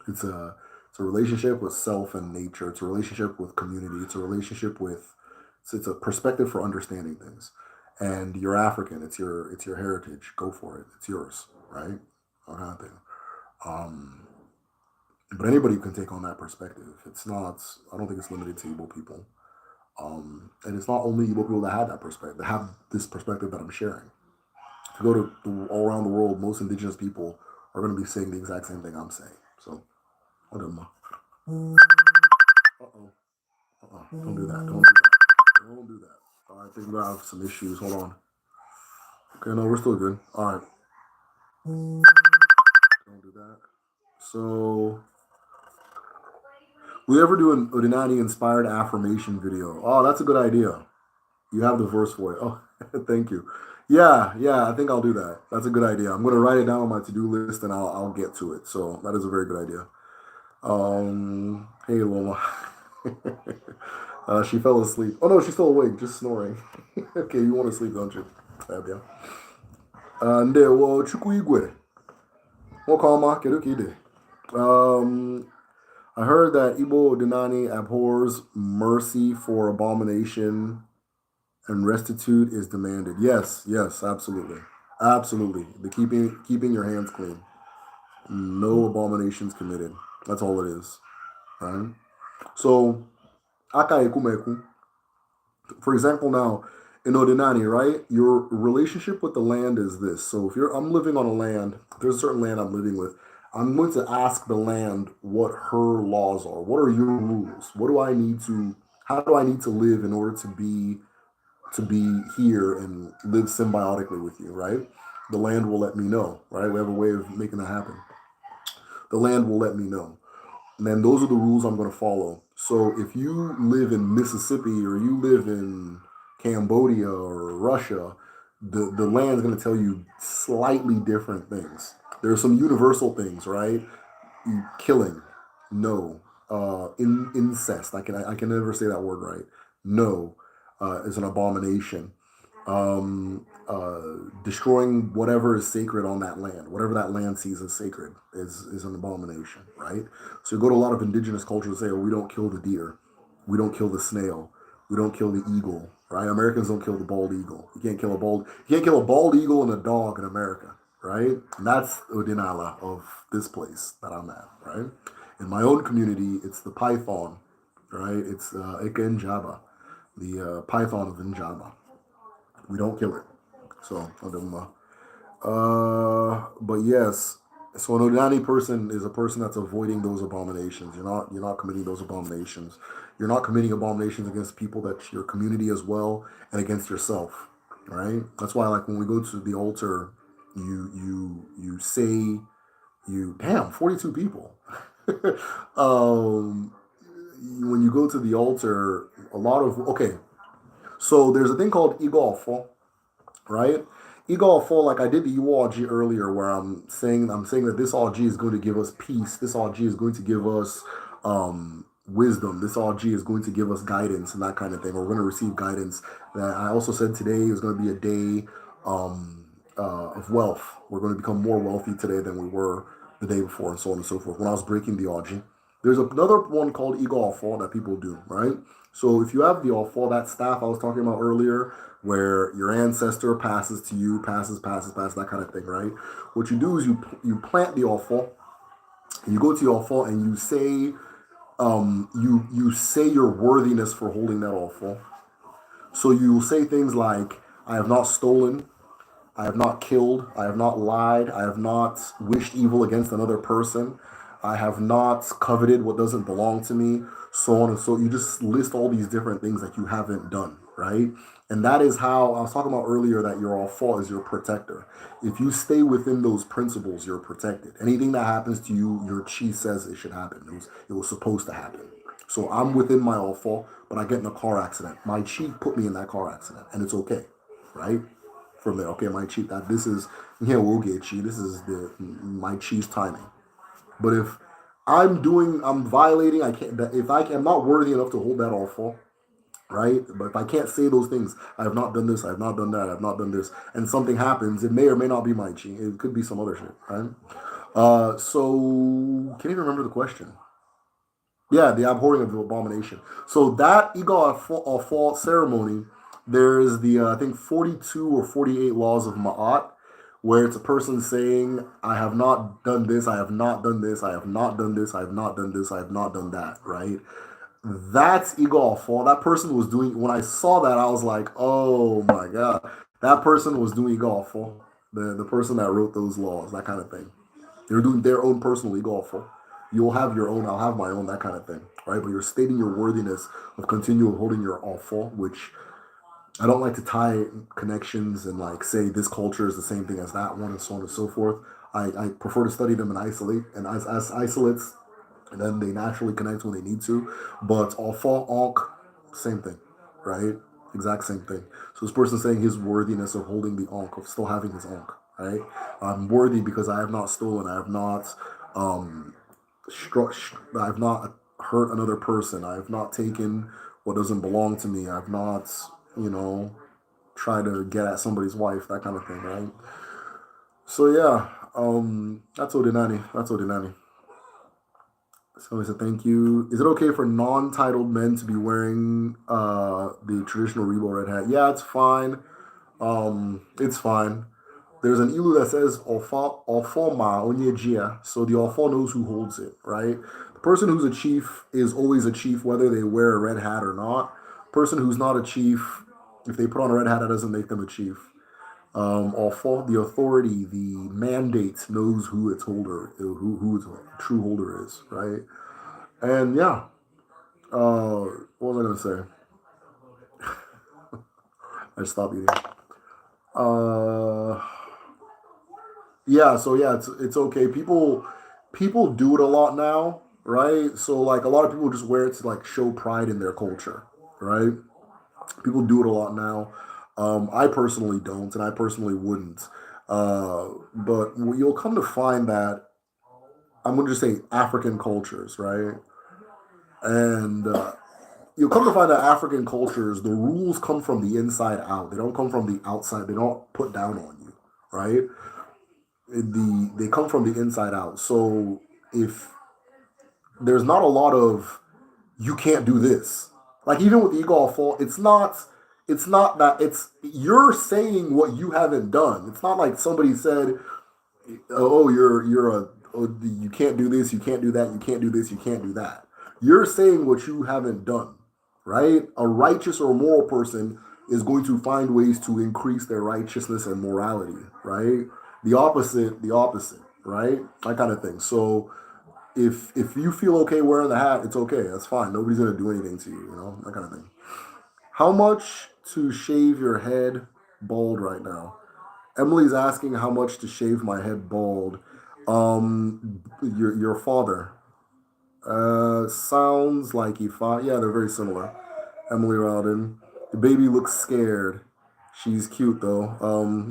S1: It's a relationship with self and nature. It's a relationship with community. It's a perspective for understanding things. And you're African. It's your heritage. Go for it. It's yours, right? That kind of thing. Um, but anybody can take on that perspective. It's not. I don't think it's limited to Igbo people. And it's not only Igbo people that have that perspective. That have this perspective that I'm sharing. If you go all around the world, most indigenous people are going to be saying the exact same thing I'm saying. So, whatever. Uh-oh. Don't do that. Don't do that. Don't do that. All right, I think we're gonna have some issues. Hold on. Okay, no, we're still good. All right. Don't do that. So, we ever do an Udinati inspired affirmation video? Oh, that's a good idea. You have the verse for it. Oh, thank you. Yeah, yeah, I think I'll do that. That's a good idea. I'm gonna write it down on my to-do list and I'll get to it. So that is a very good idea. Hey Loma. She fell asleep. Oh no, she's still awake, just snoring. Okay, you want to sleep, don't you? Fabia. Ndewo Chukwu Igwe. Nwokoma, kedu ka ide? Um, I heard that Igbo Dinani abhors mercy for abomination and restitute is demanded. Yes, yes, absolutely. Absolutely. The keeping your hands clean. No abominations committed. That's all it is. Right? So, aka ekumeku. For example, now in Odinani, right? Your relationship with the land is this. So if you're, I'm living on a land. There's a certain land I'm living with. I'm going to ask the land what her laws are. What are your rules? What do I need to? How do I need to live in order to be here and live symbiotically with you? Right? The land will let me know. Right? We have a way of making that happen. The land will let me know. And then those are the rules I'm going to follow. So if you live in Mississippi or you live in Cambodia or Russia, the land is going to tell you slightly different things. There are some universal things, right? Killing, no. Incest, I can never say that word right. No, is an abomination. Destroying whatever is sacred on that land, whatever that land sees as sacred, is an abomination, right? So you go to a lot of indigenous cultures and say, "Oh, we don't kill the deer, we don't kill the snail, we don't kill the eagle." Right? Americans don't kill the bald eagle. You can't kill a bald eagle and a dog in America, right? And that's Odinala of this place that I'm at, right? In my own community, it's the python, right? It's Eke Njaba, the python of Njaba. We don't kill it. So, but yes. So an Odani person is a person that's avoiding those abominations. You're not committing those abominations. You're not committing abominations against people that your community as well and against yourself. Right? That's why like when we go to the altar, you say you damn 42 people. um when you go to the altar, a lot of okay, so there's a thing called Igolfo, right? Ego fall like I did the URG earlier, where I'm saying that this RG is going to give us peace. This RG is going to give us wisdom. This RG is going to give us guidance and that kind of thing. We're going to receive guidance. That I also said today is going to be a day of wealth. We're going to become more wealthy today than we were the day before, and so on and so forth. When I was breaking the RG, there's another one called Ego Fall that people do, right? So if you have the Fall, that staff I was talking about earlier, where your ancestor passes to you, passes, that kind of thing, right? What you do is you plant the offal, and you go to your offal, and you say your worthiness for holding that offal. So you say things like, "I have not stolen, I have not killed. I have not lied. I have not wished evil against another person. I have not coveted what doesn't belong to me." So on and so you just list all these different things that you haven't done, right? And that is how I was talking about earlier that your all fault is your protector. If you stay within those principles, you're protected. Anything that happens to you, your chi says it should happen. It was supposed to happen. So I'm within my all fault, but I get in a car accident. My chi put me in that car accident, and it's okay, right? From there. Okay, my cheat that this is yeah, we'll get cheat. This is the my cheese timing. But if I'm violating, I can't. If I am not worthy enough to hold that awful, right? But if I can't say those things, I have not done this, I have not done that, I have not done this, and something happens, it may or may not be my cheat. It could be some other shit, right? So can't even remember the question. Yeah, the abhorring of the abomination. So that Eagle of Fall ceremony, there's the I think 42 or 48 laws of Ma'at, where it's a person saying, "I have not done this, I have not done this, I have not done this, I have not done this, I have not done that." Right? That's Eagle of Fall. That person was doing. When I saw that, I was like, "Oh my god!" That person was doing Eagle of Fall. The person that wrote those laws, that kind of thing. They're doing their own personal legal awful. You'll have your own, I'll have my own, that kind of thing, right? But you're stating your worthiness of continual holding your awful, which I don't like to tie connections and like say this culture is the same thing as that one and so on and so forth. I prefer to study them and isolate and as isolates, and then they naturally connect when they need to. But awful, onk, same thing, right? Exact same thing. So this person saying his worthiness of holding the onk, of still having his onk, right? I'm worthy because I have not stolen, I have not um, struck, I have not hurt another person, I have not taken what doesn't belong to me, I have not, you know, tried to get at somebody's wife, that kind of thing, right? So yeah, that's Odinani. That's Odinani. So it's a thank you. Is it okay for non-titled men to be wearing the traditional Rebo red hat? Yeah, it's fine. It's fine. there's an ilu that says Ofoma Onyejia, so the Ofo knows who holds it, right? The person who's a chief is always a chief, whether they wear a red hat or not. Person who's not a chief, if they put on a red hat, that doesn't make them a chief. Ofo, the authority, the mandate knows who its holder, who its true holder is, right? And yeah, what was I gonna say? I stopped eating. Uh, Yeah, so yeah, it's okay. People do it a lot now, right? So like a lot of people just wear it to like show pride in their culture, right? People do it a lot now. I personally don't, and I personally wouldn't. But you'll come to find that I'm going to just say African cultures, right? And you'll come to find that African cultures, the rules come from the inside out. They don't come from the outside. They don't put down on you, right? They come from the inside out. So if there's not a lot of you can't do this, like even with ego fault, it's not that it's you're saying what you haven't done. It's not like somebody said, oh, you can't do this, you can't do that, you can't do this, you can't do that. You're saying what you haven't done, right? A righteous or moral person is going to find ways to increase their righteousness and morality, right? The opposite, right? That kind of thing. So if you feel okay wearing the hat, it's okay. That's fine. Nobody's gonna do anything to you, that kind of thing. How much to shave your head bald right now? Emily's asking how much to shave my head bald. Your father. Sounds like he fought. Yeah, they're very similar. Emily Rowden. The baby looks scared. She's cute though.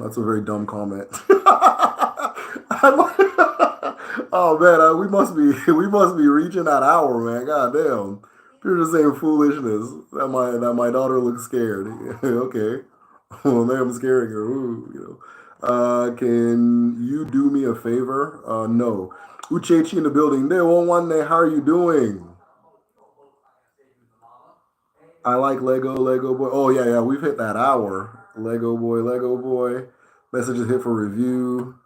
S1: That's a very dumb comment. Oh man, we must be reaching that hour, man. God damn. You're just saying foolishness. That my daughter looks scared. Okay. Well, maybe I'm scaring her. Ooh. Can you do me a favor? No. Uchechi in the building. Day one day. How are you doing? I like Lego Boy. Oh yeah. We've hit that hour. Lego Boy. Messages hit for review.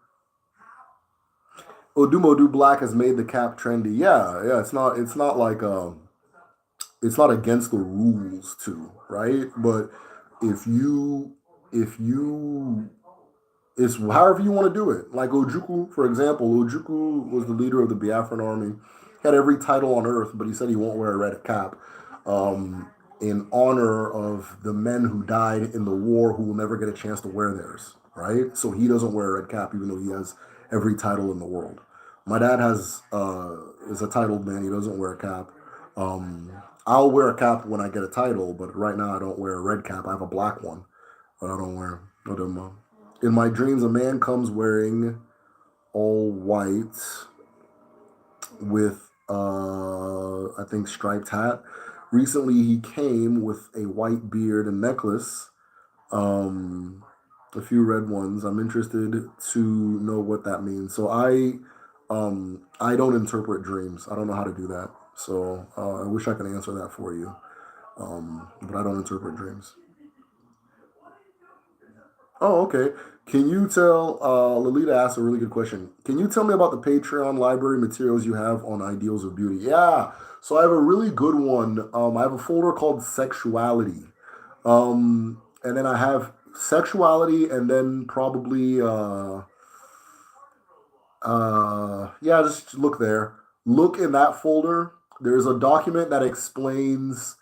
S1: Odumo Do Black has made the cap trendy. Yeah. It's not like it's not against the rules too, right? But if you if you it's however you want to do it. Like Ojukwu, for example, Ojukwu was the leader of the Biafran army. He had every title on earth, but he said he won't wear a red cap in honor of the men who died in the war who will never get a chance to wear theirs, right? So he doesn't wear a red cap even though he has every title in the world. My dad is a titled man. He doesn't wear a cap. Um, I'll wear a cap when I get a title, but right now I don't wear a red cap. I have a black one, but I don't wear. I don't know. In my dreams, a man comes wearing all white with I think striped hat. Recently, he came with a white beard and necklace. Um, a few red ones. I'm interested to know what that means. So I don't interpret dreams. I don't know how to do that. So I wish I could answer that for you. But I don't interpret dreams. Oh, okay. Can you tell, Lolita asked a really good question. Can you tell me about the Patreon library materials you have on ideals of beauty? Yeah. So I have a really good one. I have a folder called sexuality. And then I have sexuality and then probably, yeah, just look there. Look in that folder. There's a document that explains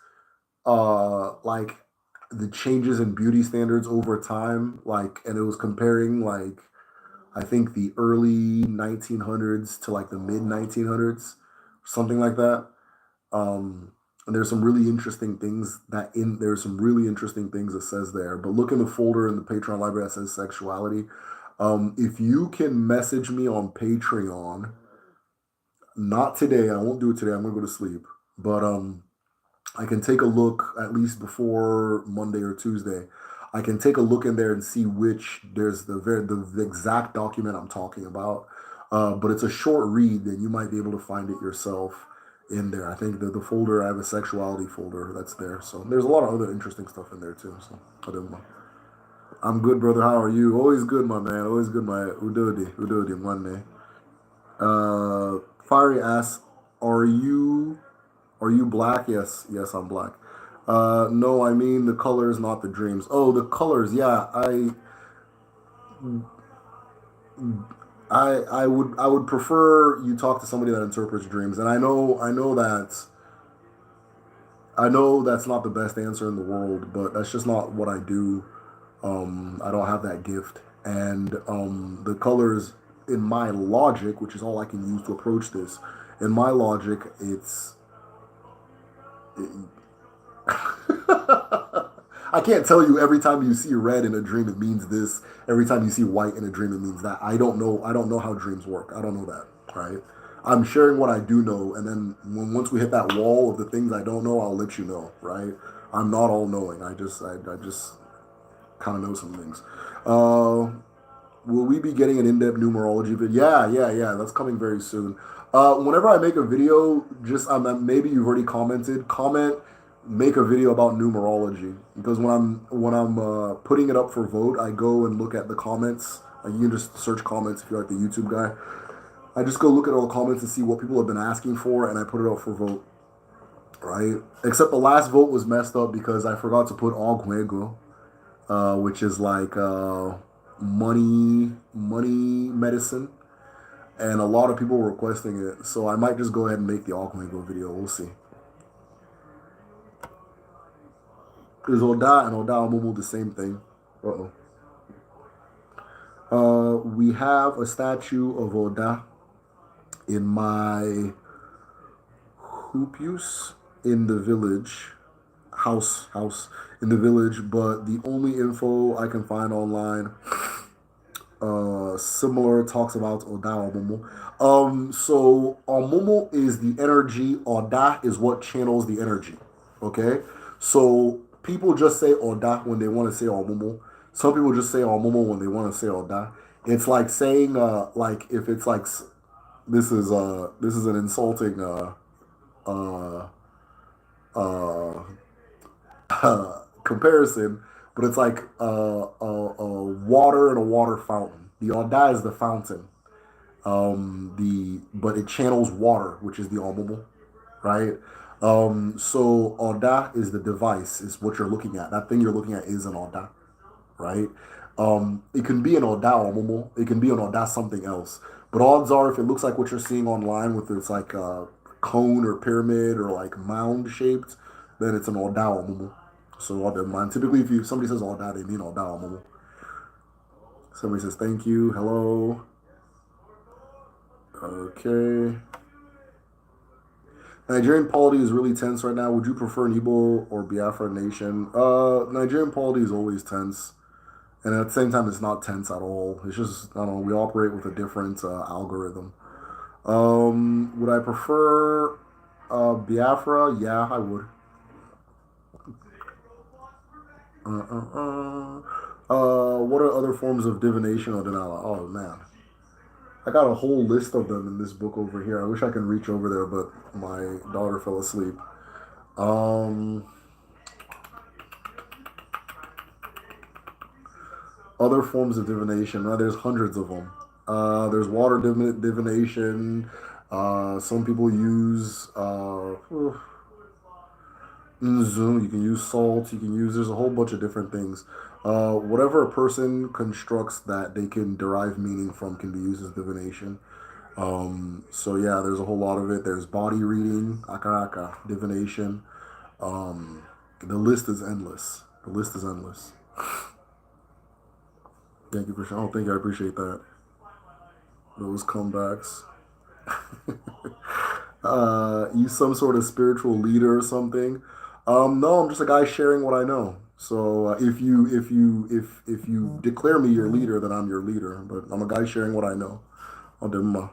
S1: like the changes in beauty standards over time, like, and it was comparing like I think the early 1900s to like the mid 1900s, something like that. And there's some really interesting things there's some really interesting things it says there. But look in the folder in the Patreon library that says sexuality. If you can message me on Patreon, not today, I won't do it today. I'm gonna go to sleep. But I can take a look at least before Monday or Tuesday. I can take a look in there and see which there's the exact document I'm talking about. But it's a short read, and you might be able to find it yourself in there. I think the folder I have a sexuality folder that's there. So there's a lot of other interesting stuff in there too. So I don't know. I'm good, brother. How are you? Always good, my man. Always good, my Udodi. Udodi, Monday. Fiery asks, are you are you black? Yes, yes, I'm black. No, I mean the colors, not the dreams. Oh, the colors. Yeah, I would prefer you talk to somebody that interprets dreams, and I know that's not the best answer in the world, but that's just not what I do. I don't have that gift, and the colors in my logic, which is all I can use to approach this, in my logic, I can't tell you every time you see red in a dream it means this. Every time you see white in a dream it means that. I don't know. I don't know how dreams work. I don't know that. Right. I'm sharing what I do know, and then once we hit that wall of the things I don't know, I'll let you know. Right. I'm not all knowing. I just kind of know some things. Uh, will we be getting an in-depth numerology video? Yeah, yeah, yeah. That's coming very soon. Whenever I make a video, just maybe you've already commented. Comment, make a video about numerology because when I'm putting it up for vote, I go and look at the comments. You can just search comments if you're like the YouTube guy. I just go look at all the comments and see what people have been asking for, and I put it up for vote. Right. Except the last vote was messed up because I forgot to put all juego, which is like money medicine, and a lot of people were requesting it. So I might just go ahead and make the Alchemy video. We'll see. Is Oda and Oda Mumu the same thing? Uh-oh. We have a statue of Oda in my hoopuse in the village house in the village, but the only info I can find online similar talks about Oda Omomo. So Omomo is the energy, Oda is what channels the energy. Okay? So people just say Oda when they want to say Omomo. Some people just say Omomo when they want to say Oda. It's like saying like if it's like this is an insulting uh uh comparison, but it's like a water and a water fountain. The Oda is the fountain. The but it channels water, which is the Omomo, right? So Oda is the device, is what you're looking at. That thing you're looking at is an Oda, right? It can be an Oda Omomo, it can be an Oda something else. But odds are, if it looks like what you're seeing online, with it's like a cone or pyramid or like mound shaped, then it's an Oda Omomo. So Oda man. Typically, if somebody says Oda, they mean Oda Omomo. Somebody says thank you, hello, okay. Nigerian polity is really tense right now. Would you prefer an Igbo or Biafra nation? Nigerian polity is always tense, and at the same time, it's not tense at all. It's just I don't know. We operate with a different algorithm. Would I prefer Biafra? Yeah, I would. What are other forms of divination or denial? Oh man, I got a whole list of them in this book over here. I wish I could reach over there, but my daughter fell asleep. Um, Other forms of divination. There's hundreds of them. There's water divination. Some people use Zoom. You can use salt. You can use. There's a whole bunch of different things. Whatever a person constructs that they can derive meaning from can be used as divination. So yeah, there's a whole lot of it. There's body reading, akaraka, divination. Um, the list is endless. The list is endless. Thank you for sharing. Oh, thank you. I appreciate that. Those comebacks. You some sort of spiritual leader or something? No, I'm just a guy sharing what I know. So if you declare me your leader, then I'm your leader. But I'm a guy sharing what I know. Odemma.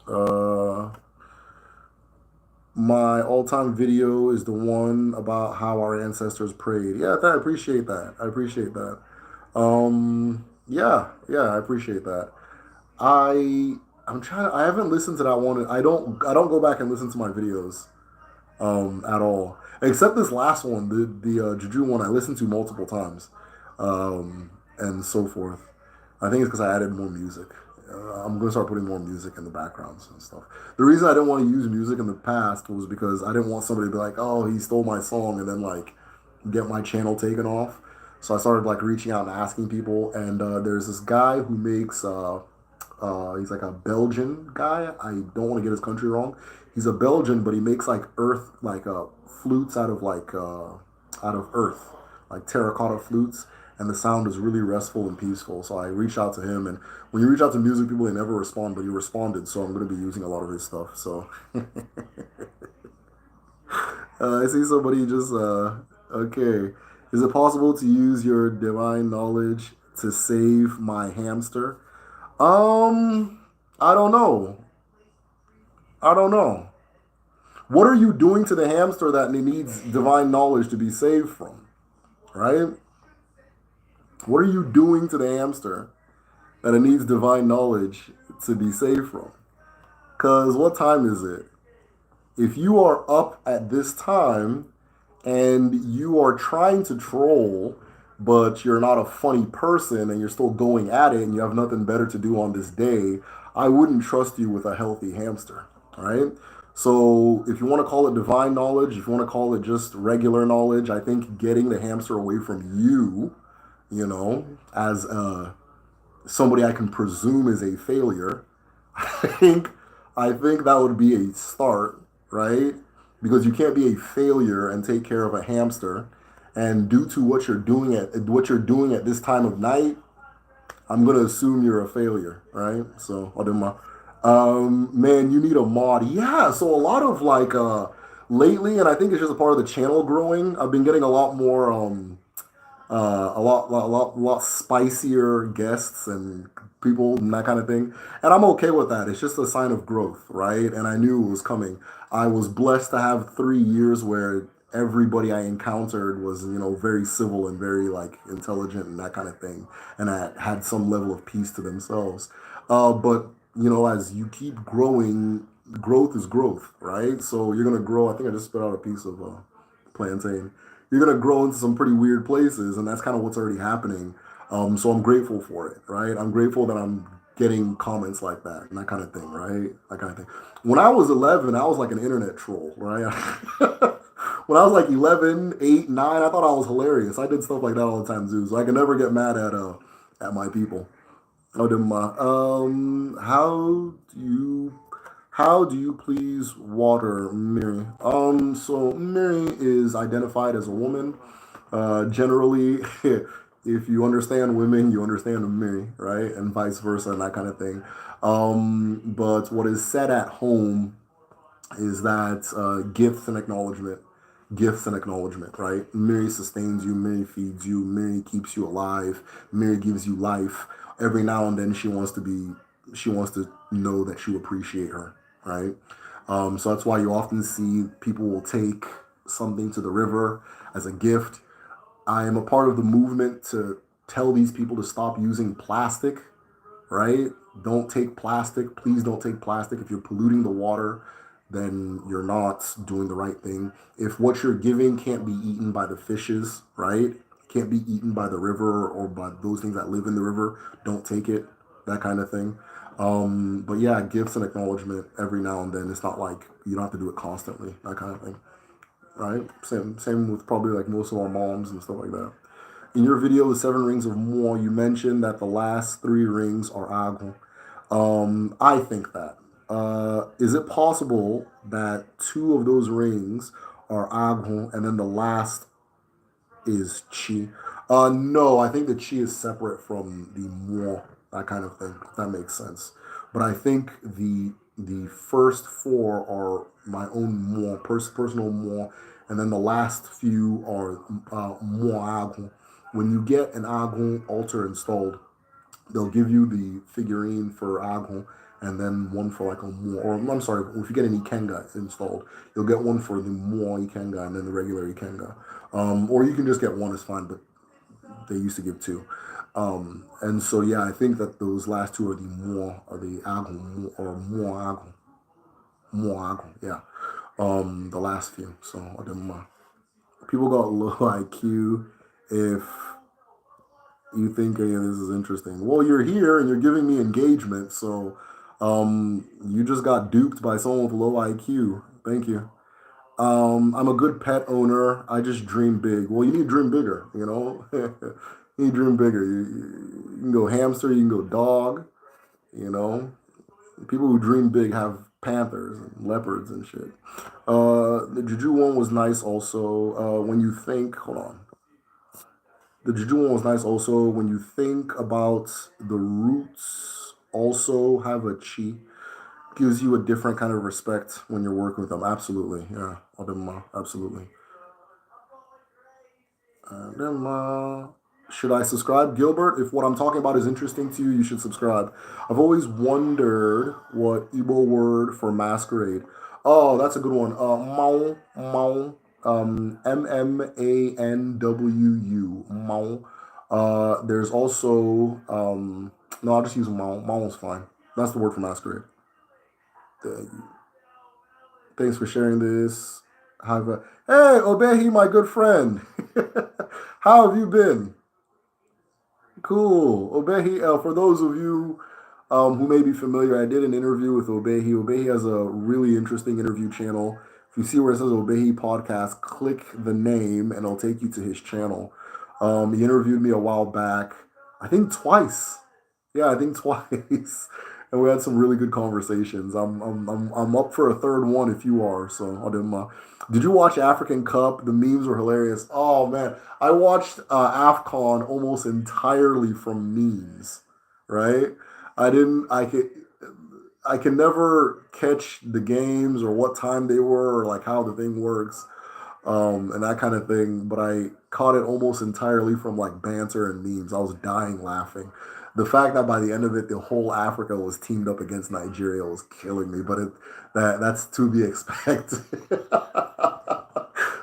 S1: Uh, my all-time video is the one about how our ancestors prayed. Yeah, I appreciate that. I appreciate that. Yeah, yeah, I appreciate that. I I'm trying. I haven't listened to that one. I don't go back and listen to my videos at all, except this last one, the Juju one. I listened to multiple times. and so forth. I think it's because I added more music. I'm gonna start putting more music in the backgrounds and stuff. The reason I didn't want to use music in the past was because I didn't want somebody to be like, "Oh, he stole my song," and then like get my channel taken off. So I started like reaching out and asking people. And there's this guy who makes he's like a Belgian guy. I don't want to get his country wrong. He's a Belgian, but he makes like earth like flutes out of earth, like terracotta flutes, and the sound is really restful and peaceful. So I reached out to him, and when you reach out to music people, they never respond, but he responded. So I'm going to be using a lot of his stuff. So I see somebody just okay. Is it possible to use your divine knowledge to save my hamster? Um, I don't know. I don't know. What are you doing to the hamster that it needs divine knowledge to be saved from? Right? What are you doing to the hamster that it needs divine knowledge to be saved from? Because what time is it? If you are up at this time and you are trying to troll, but you're not a funny person and you're still going at it and you have nothing better to do on this day, I wouldn't trust you with a healthy hamster. All right. So if you want to call it divine knowledge, if you want to call it just regular knowledge, I think getting the hamster away from you, as somebody I can presume is a failure, I think I think that would be a start, right? Because you can't be a failure and take care of a hamster. And due to what you're doing at this time of night, I'm gonna assume you're a failure, right? So Odema. Man, you need a mod. Yeah, so a lot of like lately, and I think it's just a part of the channel growing, I've been getting a lot more a lot spicier guests and people and that kind of thing. And I'm okay with that. It's just a sign of growth, right? And I knew it was coming. I was blessed to have 3 years where everybody I encountered was, very civil and very like intelligent and that kind of thing, and I had some level of peace to themselves. But as you keep growing, growth is growth, right? So you're gonna grow. I think I just spit out a piece of plantain. You're gonna grow into some pretty weird places, and that's kind of what's already happening. So I'm grateful for it, right? I'm grateful that I'm getting comments like that and that kind of thing, right? That kind of thing. When I was 11, I was like an internet troll, right? When I was like 11, 8, 9, I thought I was hilarious. I did stuff like that all the time too, so I can never get mad at my people. Oh, how do you please water Mary? So Mary is identified as a woman. Generally, if you understand women, you understand Mary, right? And vice versa, and that kind of thing. But what is said at home is that gifts and acknowledgement, right? Mary sustains you, Mary feeds you, Mary keeps you alive, Mary gives you life. Every now and then she wants to know that you appreciate her, right? So that's why you often see people will take something to the river as a gift. I am a part of the movement to tell these people to stop using plastic, right? Don't take plastic. Please don't take plastic. If you're polluting the water, then you're not doing the right thing. If what you're giving can't be eaten by the fishes, right? Can't be eaten by the river or by those things that live in the river, don't take it. That kind of thing. But yeah, gifts and acknowledgement every now and then. It's not like you don't have to do it constantly. That kind of thing, right? Same with probably like most of our moms and stuff like that. In your video, The Seven Rings of More, you mentioned that the last three rings are Agun. I think that. Is it possible that two of those rings are Agun and then the last is Chi? No, I think the Chi is separate from the More, that kind of thing, if that makes sense. But I think the first four are my own More, personal More, and then the last few are More Agun. When you get an Agun altar installed, they'll give you the figurine for Agon and then one for like a Mo. Or I'm sorry, if you get an Ikenga installed, you'll get one for the Mo Ikenga and then the regular Ikenga. Or you can just get one, it's fine, but they used to give two. And so yeah, I think that those last two are the Mo or the Agon or Mo Agon. Mo Agon, yeah. The last few. So people got low IQ if You think, hey, this is interesting. Well, you're here and you're giving me engagement, so you just got duped by someone with low IQ. Thank you. I'm a good pet owner. I just dream big. Well, you need to dream bigger, you know? You need to dream bigger. You can go hamster, you can go dog, you know? People who dream big have panthers and leopards and shit. The Juju one was nice also. When you think, hold on. The Juju one was nice also. When you think about the roots, also have a chi. Gives you a different kind of respect when you're working with them. Absolutely. Yeah. Absolutely. Should I subscribe, Gilbert? If what I'm talking about is interesting to you, you should subscribe. I've always wondered what Igbo word for masquerade. Oh, that's a good one. Mau, mau, Mmanwu. Mau. There's also no, I'll just use mau. Mau is fine. That's the word for masquerade. Thank you. Thanks for sharing this. Have a hey, Obehi, my good friend. How have you been? Cool. Obehi, for those of you who may be familiar, I did an interview with Obehi. Obehi has a really interesting interview channel. If you see where it says Obehi Podcast, click the name and it'll take you to his channel. He interviewed me a while back, I think twice. Yeah, I think twice. And we had some really good conversations. I'm up for a third one if you are. So I'll do my. Did you watch African Cup? The memes were hilarious. Oh man, I watched AFCON almost entirely from memes. Right? I didn't. I can never catch the games or what time they were or like how the thing works and that kind of thing. But I caught it almost entirely from like banter and memes. I was dying laughing. The fact that by the end of it, the whole Africa was teamed up against Nigeria was killing me. But that's to be expected.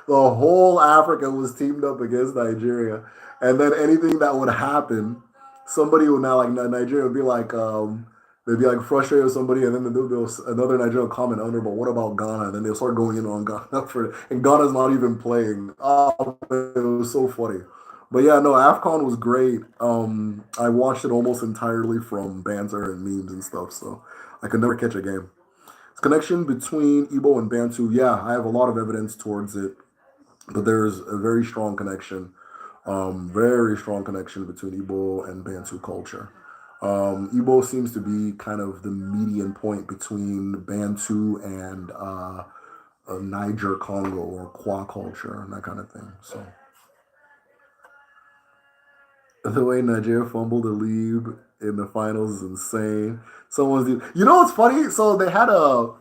S1: The whole Africa was teamed up against Nigeria, and then anything that would happen, somebody would now like Nigeria would be like they'd be like frustrated with somebody, and then there'll be another Nigerian comment under, but what about Ghana? And then they'll start going in on Ghana and Ghana's not even playing. Oh, it was so funny. But yeah, no, AFCON was great. I watched it almost entirely from banter and memes and stuff, so I could never catch a game. Connection between Igbo and Bantu, yeah, I have a lot of evidence towards it, but there's a very strong connection between Igbo and Bantu culture. Igbo seems to be kind of the median point between Bantu and Niger Congo or Kwa culture and that kind of thing. So the way Nigeria fumbled the lead in the finals is insane. You know what's funny? So they had a,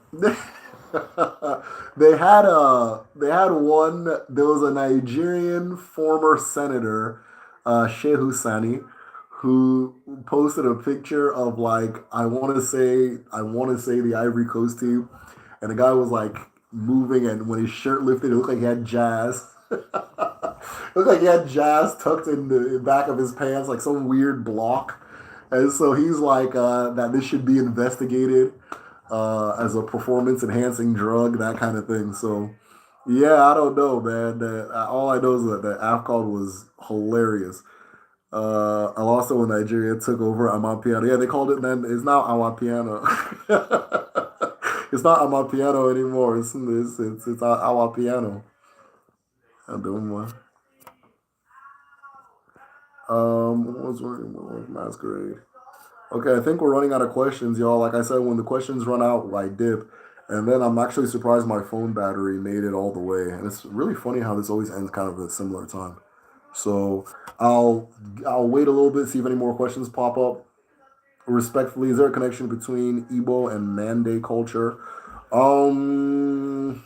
S1: they had one. There was a Nigerian former senator, Shehu Sani, who posted a picture of like I want to say the Ivory Coast team, and the guy was like moving, and when his shirt lifted, it looked like he had jazz. It looked like he had jazz tucked in the back of his pants, like some weird block. And so he's like that this should be investigated as a performance enhancing drug, that kind of thing. So yeah, I don't know, man. All I know is that AFCON was hilarious. I lost it when Nigeria took over Amapiano. Yeah, they called it then. It's now Amapiano. It's not Amapiano anymore. It's Amapiano. I don't know. What was masquerade? Okay, I think we're running out of questions, y'all. Like I said, when the questions run out, I dip. And then I'm actually surprised my phone battery made it all the way. And it's really funny how this always ends kind of at a similar time. So I'll wait a little bit, see if any more questions pop up. Respectfully, is there a connection between Igbo and Mande culture? Um,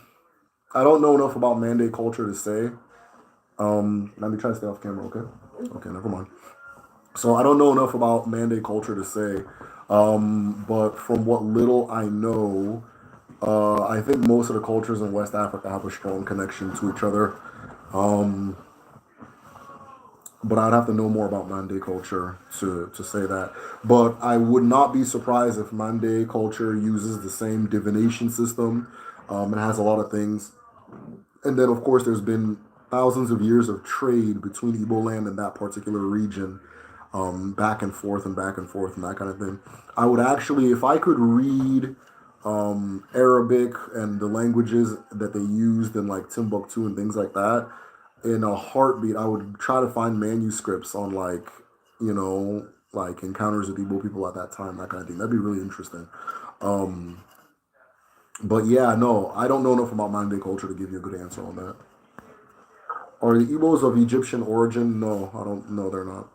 S1: I don't know enough about Mande culture to say. Let me try to stay off camera, okay? Okay, never mind. So I don't know enough about Mande culture to say, but from what little I know, I think most of the cultures in West Africa have a strong connection to each other. Um, but I'd have to know more about Mande culture to say that. But I would not be surprised if Mande culture uses the same divination system and has a lot of things. And then, of course, there's been thousands of years of trade between Igbo land and that particular region. back and forth and back and forth and that kind of thing. I would actually, if I could read Arabic and the languages that they used in like Timbuktu and things like that, in a heartbeat, I would try to find manuscripts on like, you know, like encounters with Igbo people at that time, that kind of thing. That'd be really interesting. Um, but yeah, no, I don't know enough about Mande culture to give you a good answer on that. Are the Igbos of Egyptian origin? No, I don't know. They're not.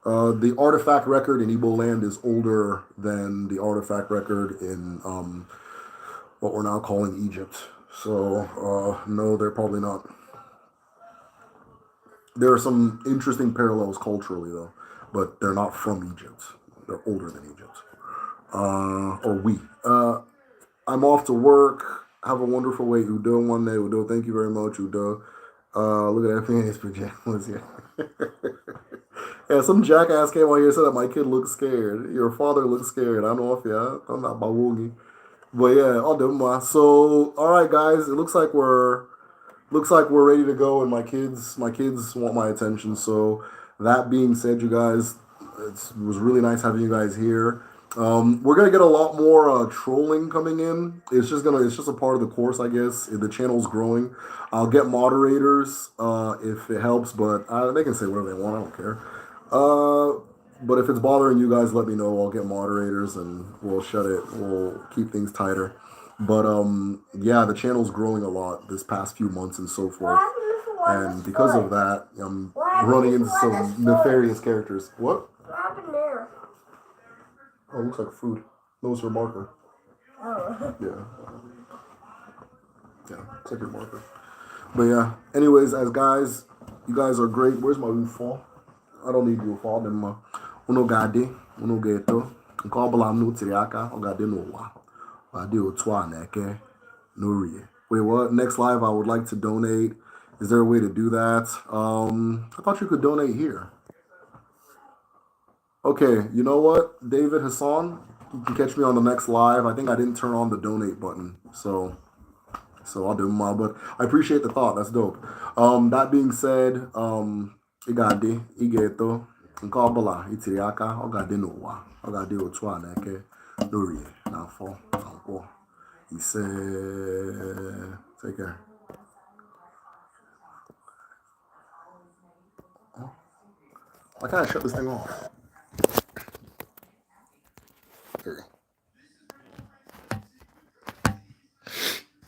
S1: The artifact record in Igbo land is older than the artifact record in what we're now calling Egypt. So, no, they're probably not. There are some interesting parallels culturally, though, but they're not from Egypt. They're older than Egypt. Or we. I'm off to work. Have a wonderful way, Udo. One day, Udo. Thank you very much, Udo. Look at that fan's pajamas here. Yeah, some jackass came on here and said that my kid looks scared. Your father looks scared. I don't know if yeah, I'm not bawogi. But yeah, I'll do my. So, all right, guys. It looks like we're ready to go, and my kids want my attention. So, that being said, you guys, it was really nice having you guys here. We're gonna get a lot more trolling coming in. It's just a part of the course, I guess. The channel's growing. I'll get moderators if it helps, but they can say whatever they want. I don't care. Uh, but if it's bothering you guys, let me know. I'll get moderators and we'll shut it. We'll keep things tighter. But yeah, the channel's growing a lot this past few months and so
S2: What
S1: forth.
S2: happened if you want
S1: And
S2: this
S1: because of
S2: foot?
S1: that, I'm
S2: What happened
S1: running
S2: if
S1: into
S2: you want
S1: some
S2: this foot?
S1: nefarious characters. What?
S2: What happened there?
S1: Oh, it looks like food. No, it's your marker.
S2: Oh.
S1: Yeah, yeah, it's like your marker. But yeah, anyways, as guys, you guys are great. Where's my UFO? I don't need UFO. Then my uno gade, uno geto. Nke ọbụla m n'otiri aka, ọ ga-adị n'ụwa. Ọ ga-adị otu a na-eke n'orie. Wait, what? Next live, I would like to donate. Is there a way to do that? I thought you could donate here. Okay, you know what, David Hassan, you can catch me on the next live. I think I didn't turn on the donate button, so I'll do my. But I appreciate the thought. That's dope. That being said, igadi igeto nke ọbụla itiri aka ọ ga-adị n'ụwa ọ ga-adị otu a na-eke n'orie n'afọ na nkwọ ise. Take care. Why can't I shut this thing off?